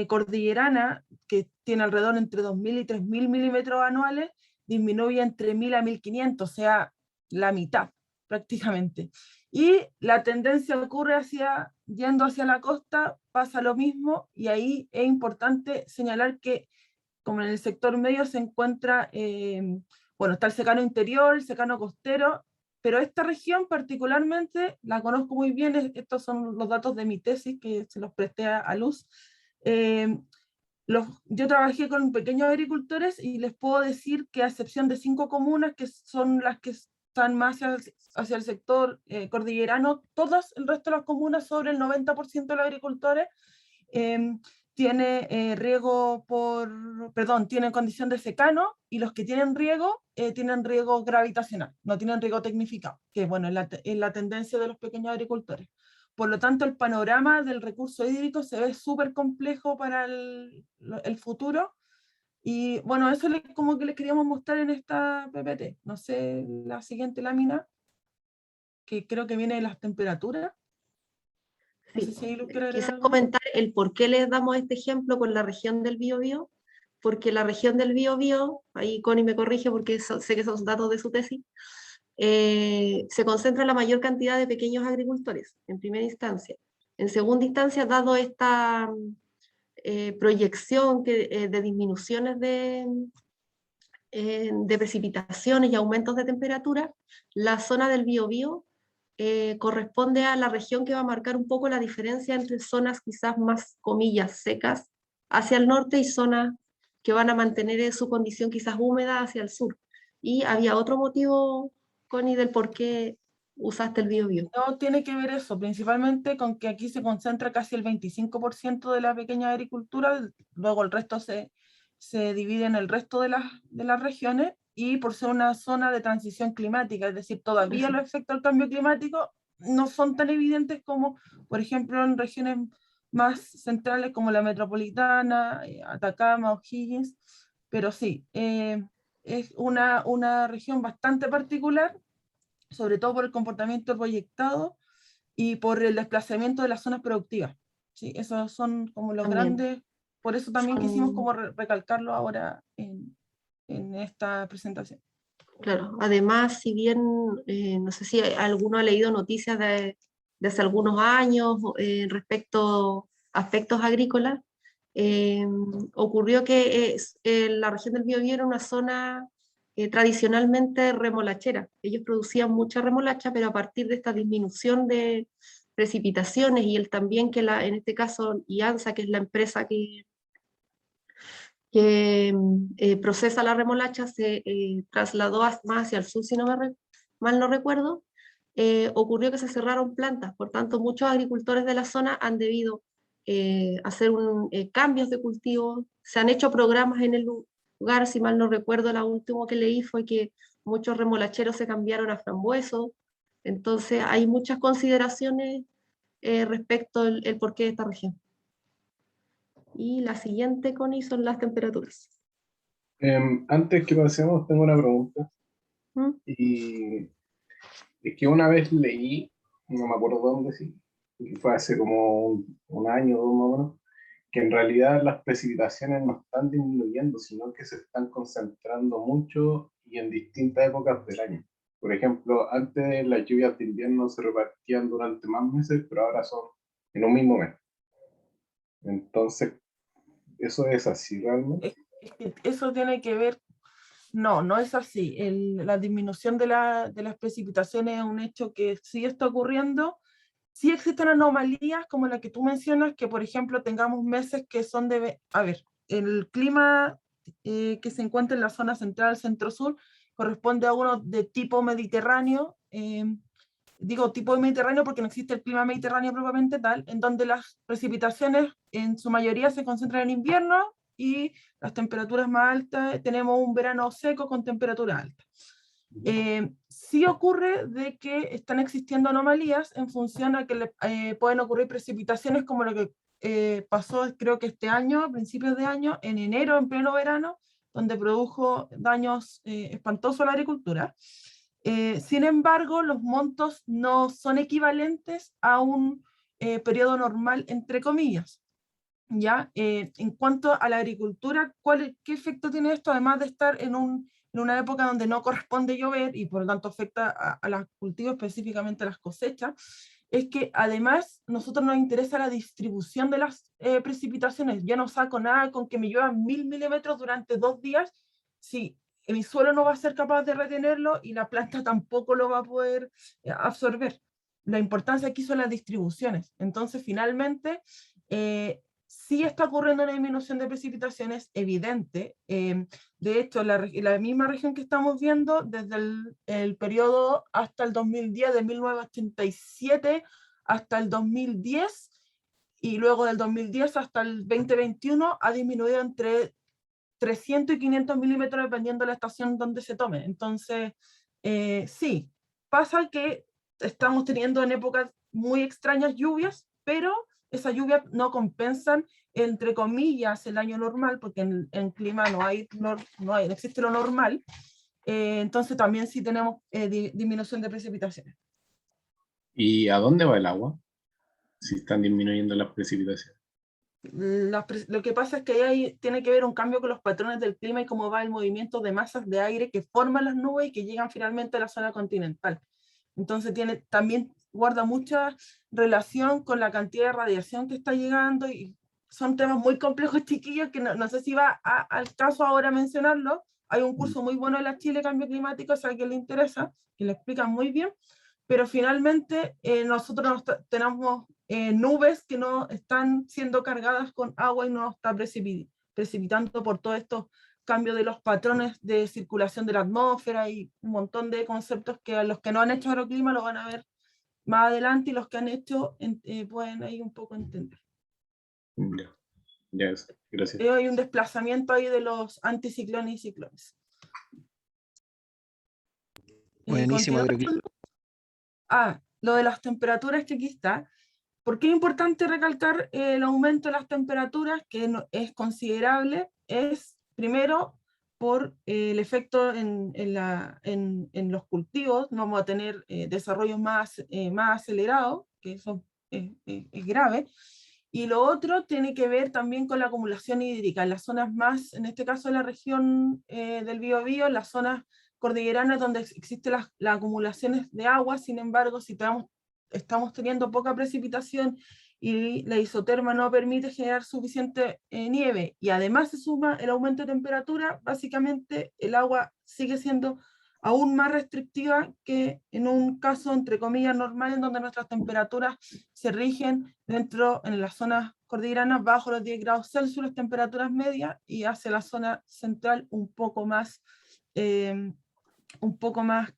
cordillerana, que tiene alrededor entre 2.000 y 3.000 milímetros anuales, disminuye entre 1.000 a 1.500, o sea, la mitad prácticamente. Y la tendencia ocurre yendo hacia la costa, pasa lo mismo, y ahí es importante señalar que, como en el sector medio se encuentra, bueno, está el secano interior, el secano costero, pero esta región particularmente la conozco muy bien. Estos son los datos de mi tesis, que se los presté a Luz. Yo trabajé con pequeños agricultores y les puedo decir que, a excepción de 5 comunas, que son las que están más hacia el sector cordillerano, todas el resto de las comunas, sobre el 90% de los agricultores, tienen condición de secano, y los que tienen riego gravitacional, no tienen riego tecnificado, que bueno, es la tendencia de los pequeños agricultores. Por lo tanto, el panorama del recurso hídrico se ve súper complejo para el futuro. Y bueno, eso como que les queríamos mostrar en esta PPT. No sé, la siguiente lámina, que creo que viene de las temperaturas. No sé si ahí lo quiero agregar Quizás algo más. comentar el por qué les damos este ejemplo con la región del Biobío, porque la región del Biobío, ahí Connie me corrige porque sé que son datos de su tesis, se concentra la mayor cantidad de pequeños agricultores, en primera instancia. En segunda instancia, dado esta proyección de disminuciones de precipitaciones y aumentos de temperatura, la zona del Biobío corresponde a la región que va a marcar un poco la diferencia entre zonas quizás más, comillas, secas hacia el norte y zonas que van a mantener su condición quizás húmeda hacia el sur. Y había otro motivo, Connie, del por qué usaste el Biobío. No tiene que ver eso, principalmente con que aquí se concentra casi el 25% de la pequeña agricultura, luego el resto se divide en el resto de las regiones, y por ser una zona de transición climática, es decir, todavía los efectos del cambio climático no son tan evidentes como, por ejemplo, en regiones más centrales como la metropolitana, Atacama, O'Higgins, pero sí, es una región bastante particular, sobre todo por el comportamiento proyectado y por el desplazamiento de las zonas productivas. ¿Sí? Esos son como los También. grandes, por eso también quisimos como recalcarlo ahora en esta presentación. Claro, además, si bien, no sé si alguno ha leído noticias de hace algunos años respecto a aspectos agrícolas, ocurrió que la región del Biobío era una zona tradicionalmente remolachera. Ellos producían mucha remolacha, pero a partir de esta disminución de precipitaciones y también que en este caso IANSA, que es la empresa que procesa la remolacha, se trasladó más hacia el sur, si no mal no recuerdo, ocurrió que se cerraron plantas. Por tanto, muchos agricultores de la zona han debido hacer cambios de cultivo. Se han hecho programas en el lugar, si mal no recuerdo, la última que leí fue que muchos remolacheros se cambiaron a frambuesos. Entonces, hay muchas consideraciones respecto al porqué de esta región. Y la siguiente, Connie, son las temperaturas. Antes que pasemos, tengo una pregunta. Y es que una vez leí, no me acuerdo dónde, sí, fue hace como un año o dos más o menos, que en realidad las precipitaciones no están disminuyendo, sino que se están concentrando mucho y en distintas épocas del año. Por ejemplo, antes las lluvias de invierno se repartían durante más meses, pero ahora son en un mismo mes. Entonces, ¿eso es así realmente? Es que eso tiene que ver, no es así. La disminución de las precipitaciones es un hecho que sí está ocurriendo. Sí existen anomalías como la que tú mencionas, que por ejemplo tengamos meses que son a ver, el clima que se encuentra en la zona central, centro-sur, corresponde a uno de tipo mediterráneo. Digo tipo mediterráneo porque no existe el clima mediterráneo propiamente tal, en donde las precipitaciones en su mayoría se concentran en invierno y las temperaturas más altas, tenemos un verano seco con temperatura alta. Sí ocurre de que están existiendo anomalías en función a que pueden ocurrir precipitaciones como lo que pasó creo que este año, a principios de año, en enero, en pleno verano, donde produjo daños espantosos a la agricultura. Sin embargo, los montos no son equivalentes a un periodo normal, entre comillas. ¿Ya? En cuanto a la agricultura, ¿qué efecto tiene esto? Además de estar en una época donde no corresponde llover y por lo tanto afecta a los cultivos, específicamente a las cosechas, es que además nosotros nos interesa la distribución de las precipitaciones. Yo no saco nada con que me lluevan 1000 milímetros durante 2 días si mi suelo no va a ser capaz de retenerlo y la planta tampoco lo va a poder absorber. La importancia aquí son las distribuciones. Entonces, finalmente, sí está ocurriendo una disminución de precipitaciones evidente. De hecho, la misma región que estamos viendo, desde el periodo hasta el 2010, de 1987 hasta el 2010, y luego del 2010 hasta el 2021, ha disminuido entre 300 y 500 milímetros dependiendo de la estación donde se tome. Entonces, sí, pasa que estamos teniendo en épocas muy extrañas lluvias, pero esas lluvias no compensan, entre comillas, el año normal, porque en clima no existe lo normal. Entonces también sí tenemos disminución de precipitaciones. ¿Y a dónde va el agua? Si están disminuyendo las precipitaciones. Lo que pasa es que ahí tiene que ver un cambio con los patrones del clima y cómo va el movimiento de masas de aire que forman las nubes y que llegan finalmente a la zona continental. Entonces también guarda mucha relación con la cantidad de radiación que está llegando, y son temas muy complejos, chiquillos, que no sé si va al caso ahora mencionarlo. Hay un curso muy bueno de la Chile Cambio Climático, si a alguien le interesa, que lo explican muy bien, pero finalmente nosotros tenemos nubes que no están siendo cargadas con agua y no está precipitando por todos estos cambios de los patrones de circulación de la atmósfera y un montón de conceptos que a los que no han hecho agroclima lo van a ver más adelante, y los que han hecho pueden ahí un poco entender. Ya, gracias. Hay un desplazamiento ahí de los anticiclones y ciclones. Buenísimo. Lo de las temperaturas que aquí está. ¿Por qué es importante recalcar el aumento de las temperaturas, que es considerable? Es primero por el efecto en los cultivos. Vamos a tener desarrollos más acelerados, que eso es grave. Y lo otro tiene que ver también con la acumulación hídrica. En las zonas más, en este caso la región del Biobío, en las zonas cordilleranas donde existen las acumulaciones de agua. Sin embargo, si estamos teniendo poca precipitación y la isoterma no permite generar suficiente nieve, y además se suma el aumento de temperatura, básicamente el agua sigue siendo aún más restrictiva que en un caso, entre comillas, normal, en donde nuestras temperaturas se rigen en las zonas cordilleranas bajo los 10 grados Celsius, las temperaturas medias, y hacia la zona central un poco más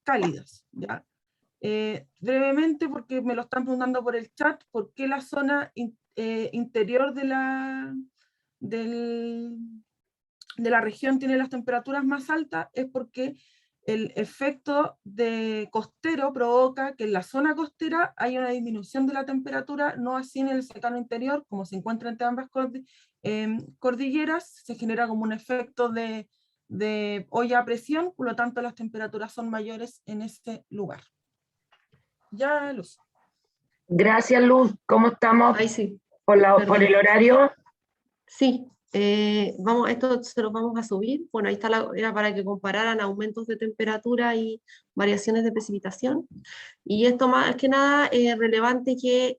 cálidas, ¿ya? Brevemente, porque me lo están preguntando por el chat, ¿por qué la zona interior de la región tiene las temperaturas más altas? Es porque el efecto de costero provoca que en la zona costera haya una disminución de la temperatura, no así en el cercano interior, como se encuentra entre ambas cordilleras. Se genera como un efecto de olla a presión, por lo tanto las temperaturas son mayores en este lugar. Ya, Luz. Gracias, Luz. ¿Cómo estamos Ahí sí. por el horario? Sí, Esto se los vamos a subir. Bueno, ahí está era para que compararan aumentos de temperatura y variaciones de precipitación. Y esto más que nada es relevante que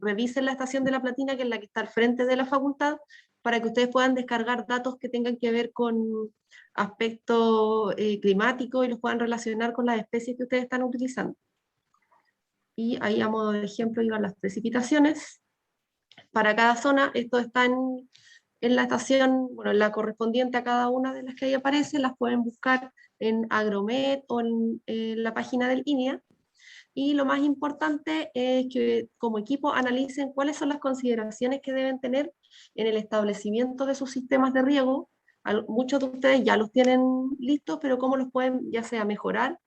revisen la estación de La Platina, que es la que está al frente de la facultad, para que ustedes puedan descargar datos que tengan que ver con aspectos climáticos y los puedan relacionar con las especies que ustedes están utilizando. Y ahí a modo de ejemplo iban las precipitaciones. Para cada zona, esto está en la estación, bueno, en la correspondiente a cada una de las que ahí aparece, las pueden buscar en Agromet o en la página del INEA. Y lo más importante es que como equipo analicen cuáles son las consideraciones que deben tener en el establecimiento de sus sistemas de riego. Muchos de ustedes ya los tienen listos, pero cómo los pueden ya sea mejorar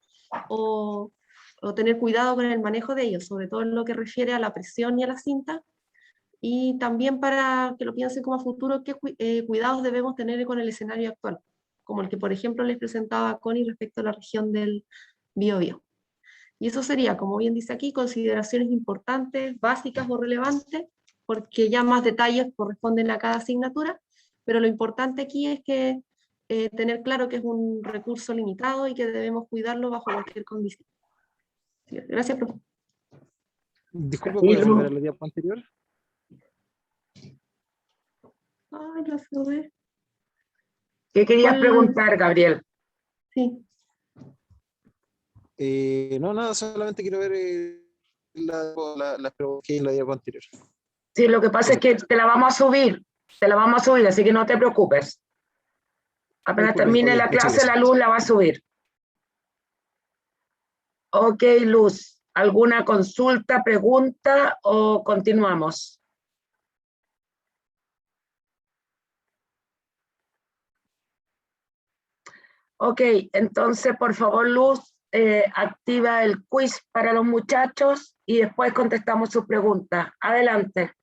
o tener cuidado con el manejo de ellos, sobre todo en lo que refiere a la presión y a la cinta. Y también para que lo piensen como a futuro, qué cuidados debemos tener con el escenario actual, como el que, por ejemplo, les presentaba a Connie respecto a la región del Biobío. Y eso sería, como bien dice aquí, consideraciones importantes, básicas o relevantes, porque ya más detalles corresponden a cada asignatura, pero lo importante aquí es que tener claro que es un recurso limitado y que debemos cuidarlo bajo cualquier condición. Sí, gracias, profe. Disculpa, ¿puedes volver a la diapo anterior? Ay, la sube. ¿Qué querías preguntar, Gabriel? Sí. No, nada, solamente quiero ver las preguntas que hay en la diapo anterior. Sí, lo que pasa es que te la vamos a subir, así que no te preocupes. Apenas termine la clase, la Luz la va a subir. Ok, Luz, ¿alguna consulta, pregunta o continuamos? Ok, entonces por favor, Luz, activa el quiz para los muchachos y después contestamos sus preguntas. Adelante.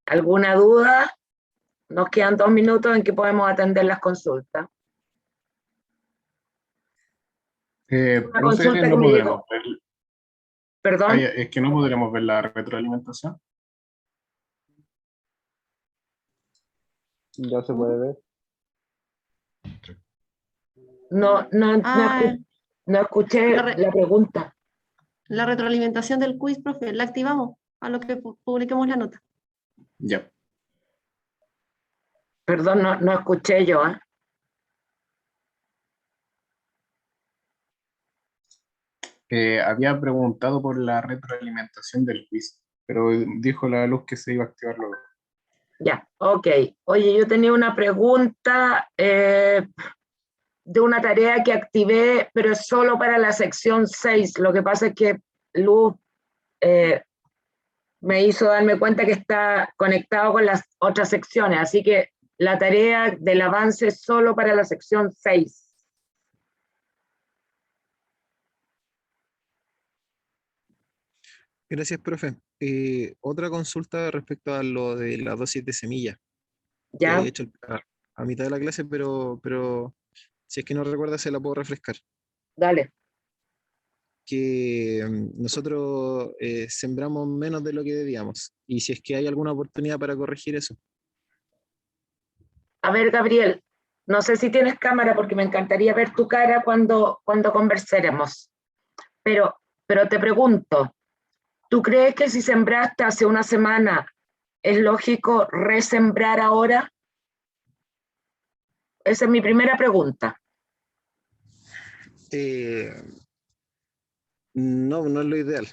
¿Alguna duda? Nos quedan 2 minutos en que podemos atender las consultas. Una consulta que no me podremos llegó. ver. ¿Perdón? Es que no podremos ver la retroalimentación. Ya se puede ver. No escuché la pregunta. La retroalimentación del quiz, profe, la activamos a lo que publiquemos la nota. Ya. Perdón, no escuché yo. Había preguntado por la retroalimentación del quiz, pero dijo la Luz que se iba a activar luego. Ya, ok. Oye, yo tenía una pregunta de una tarea que activé, pero es solo para la sección 6. Lo que pasa es que Luz me hizo darme cuenta que está conectado con las otras secciones, así que la tarea del avance es solo para la sección 6. Gracias, profe. Otra consulta respecto a lo de la dosis de semilla. Ya. Que he hecho a mitad de la clase, pero si es que no recuerda, se la puedo refrescar. Dale. Que nosotros sembramos menos de lo que debíamos. Y si es que hay alguna oportunidad para corregir eso. A ver, Gabriel, no sé si tienes cámara porque me encantaría ver tu cara cuando conversemos. Pero te pregunto, ¿tú crees que si sembraste hace una semana es lógico resembrar ahora? Esa es mi primera pregunta. No es lo ideal.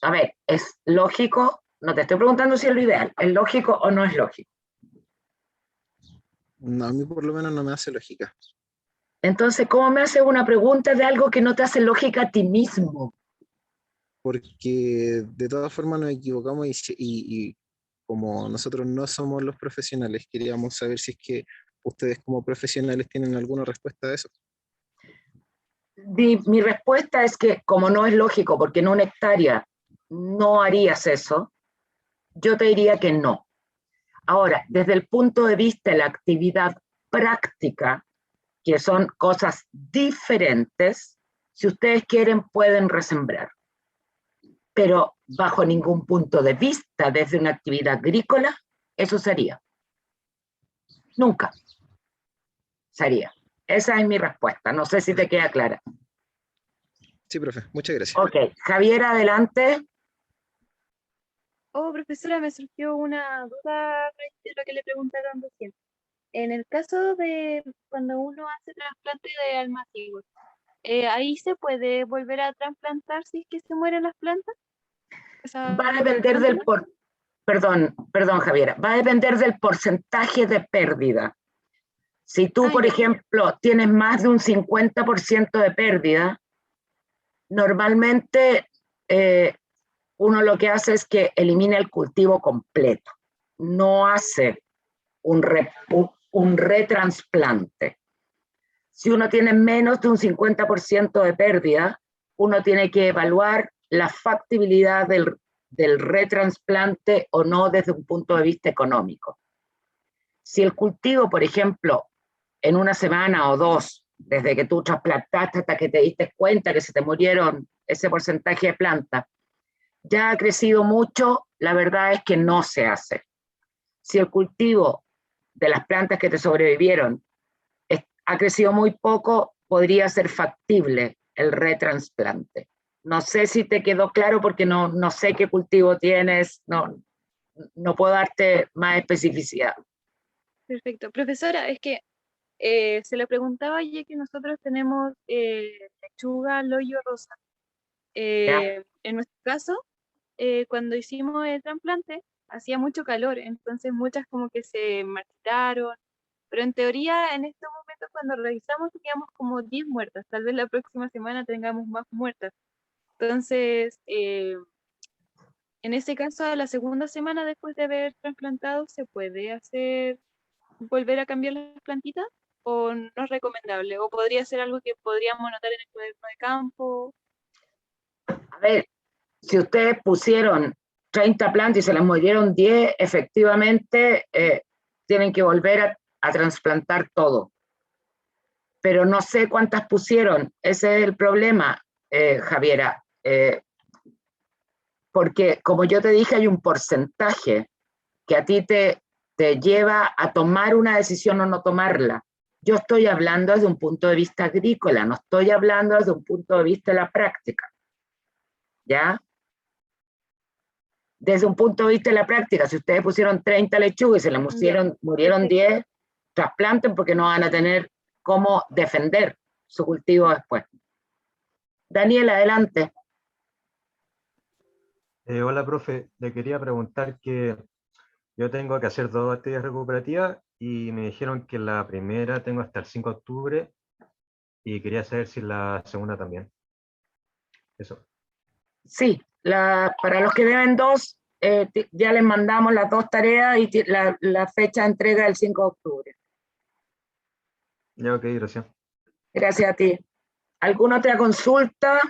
A ver, ¿es lógico? No te estoy preguntando si es lo ideal. ¿Es lógico o no es lógico? No, a mí por lo menos no me hace lógica. Entonces, ¿cómo me haces una pregunta de algo que no te hace lógica a ti mismo? Porque de todas formas nos equivocamos y como nosotros no somos los profesionales, queríamos saber si es que ustedes como profesionales tienen alguna respuesta a eso. Mi respuesta es que como no es lógico, porque en una hectárea no harías eso, yo te diría que no. Ahora, desde el punto de vista de la actividad práctica, que son cosas diferentes, si ustedes quieren pueden resembrar, pero bajo ningún punto de vista desde una actividad agrícola, eso sería. Nunca sería. Esa es mi respuesta. No sé si te queda clara. Sí, profe, muchas gracias. Ok, Javier, adelante. Oh, profesora, me surgió una duda a raíz de lo que le preguntaron recién. En el caso de cuando uno hace trasplante de alma ciego, ¿ahí se puede volver a trasplantar si es que se mueren las plantas? O sea, Va a depender del perdón, Javiera, va a depender del porcentaje de pérdida. Si tú, por ejemplo, tienes más de un 50% de pérdida, normalmente uno lo que hace es que elimina el cultivo completo. No hace un retrasplante. Si uno tiene menos de un 50% de pérdida, uno tiene que evaluar la factibilidad del retrasplante o no desde un punto de vista económico. Si el cultivo, por ejemplo, en una semana o dos, desde que tú trasplantaste hasta que te diste cuenta que se te murieron ese porcentaje de plantas, ya ha crecido mucho, la verdad es que no se hace. Si el cultivo de las plantas que te sobrevivieron ha crecido muy poco, podría ser factible el retrasplante. No sé si te quedó claro porque no sé qué cultivo tienes, no puedo darte más especificidad. Perfecto. Profesora, es que se lo preguntaba ya que nosotros tenemos lechuga, loyo rosa. En nuestro caso, cuando hicimos el trasplante, hacía mucho calor, entonces muchas como que se marchitaron, pero en teoría en estos momentos cuando revisamos teníamos como 10 muertas, tal vez la próxima semana tengamos más muertas. Entonces, en ese caso, a la segunda semana después de haber trasplantado, ¿se puede hacer, volver a cambiar las plantitas? ¿O no es recomendable? ¿O podría ser algo que podríamos anotar en el cuaderno de campo? A ver, si ustedes pusieron 30 plantas y se les murieron 10, efectivamente tienen que volver a trasplantar todo. Pero no sé cuántas pusieron, ese es el problema, Javiera. Porque como yo te dije, hay un porcentaje que a ti te lleva a tomar una decisión o no tomarla. Yo estoy hablando desde un punto de vista agrícola, no estoy hablando desde un punto de vista de la práctica. ¿Ya? Desde un punto de vista de la práctica, si ustedes pusieron 30 lechugas y se les murieron 10, trasplanten porque no van a tener cómo defender su cultivo después. Daniel, adelante. Hola, profe. Le quería preguntar que yo tengo que hacer 2 actividades recuperativas y me dijeron que la primera tengo hasta el 5 de octubre y quería saber si la segunda también. Eso. Sí, para los que deben 2, ya les mandamos las 2 tareas y la fecha de entrega el 5 de octubre. Ya, ok, gracias. Gracias a ti. ¿Alguna otra consulta?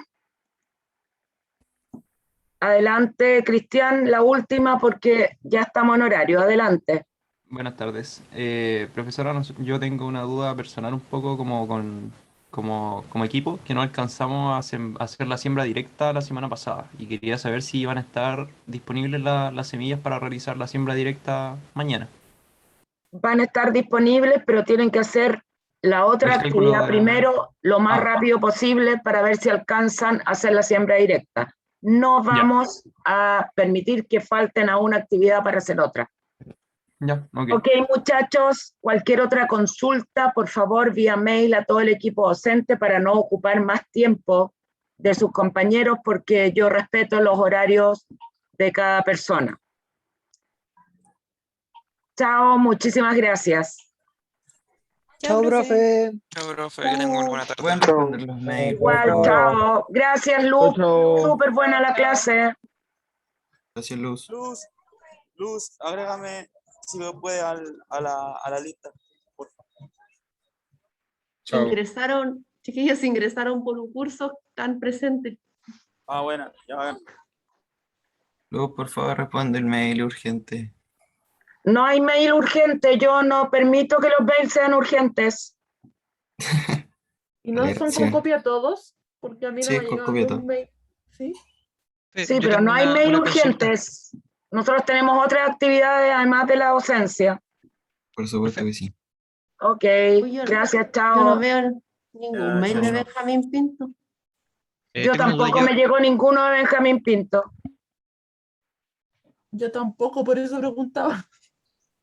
Adelante, Cristian, la última porque ya estamos en horario. Adelante. Buenas tardes. Profesora, yo tengo una duda personal un poco como equipo, que no alcanzamos a hacer la siembra directa la semana pasada y quería saber si iban a estar disponibles las semillas para realizar la siembra directa mañana. Van a estar disponibles, pero tienen que hacer la otra actividad primero lo más rápido posible para ver si alcanzan a hacer la siembra directa. No vamos a permitir que falten a una actividad para hacer otra. Ya, ok. Ok, muchachos, cualquier otra consulta, por favor, vía mail a todo el equipo docente para no ocupar más tiempo de sus compañeros porque yo respeto los horarios de cada persona. Chao, muchísimas gracias. Chao, profe. Chao, profe, que tengan una buena tarde. Pueden responder los mails. Igual, chao. Gracias, Luz. Súper buena la clase. Gracias, Luz. Luz, agrégame si me puede a la lista. Por favor. Ingresaron, chiquillos, ingresaron por un curso, están presentes. Ah, bueno, ya va. Luz, por favor, responde el mail urgente. No hay mail urgente, yo no permito que los mails sean urgentes. ¿Y no ver, son sí. con copia a todos? Porque a mí no Sí, me ha con llegado copia a ningún todos. mail. ¿Sí? Sí, Yo pero tengo no hay mail una consulta. urgentes. Nosotros tenemos otras actividades además de la docencia. Por supuesto que sí. Ok, Uy, gracias, yo no chao. veo ningún mail de Benjamín Pinto. Yo Tengo una duda tampoco yo. me llegó ninguno de Benjamín Pinto. Yo tampoco, por eso preguntaba.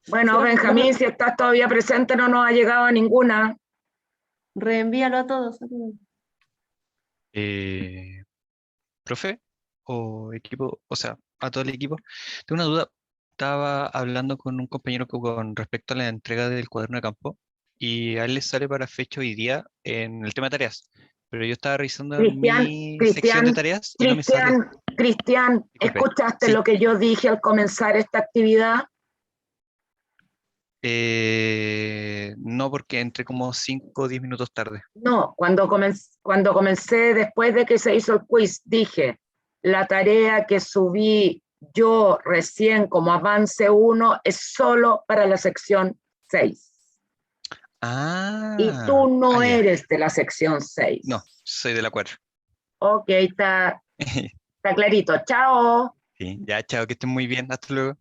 Bueno, ¿Será porque Benjamín, si estás todavía presente, no nos ha llegado ninguna. Reenvíalo a todos. Profe o equipo, o sea, a todo el equipo. Tengo una duda. Estaba hablando con un compañero con respecto a la entrega del cuaderno de campo y a él le sale para fecha hoy día en el tema de tareas, pero yo estaba revisando mi sección de tareas y no me sale. Cristian, Disculpe. ¿escuchaste Sí. lo que yo dije al comenzar esta actividad? No, porque entré como 5 o 10 minutos tarde. No, cuando comencé, después de que se hizo el quiz, dije, la tarea que subí yo recién como avance 1 es solo para la sección 6. Y tú no Ya. eres de la sección 6. No, soy de la 4. Ok, está clarito. Chao. Sí, ya, chao, que estén muy bien. Hasta luego.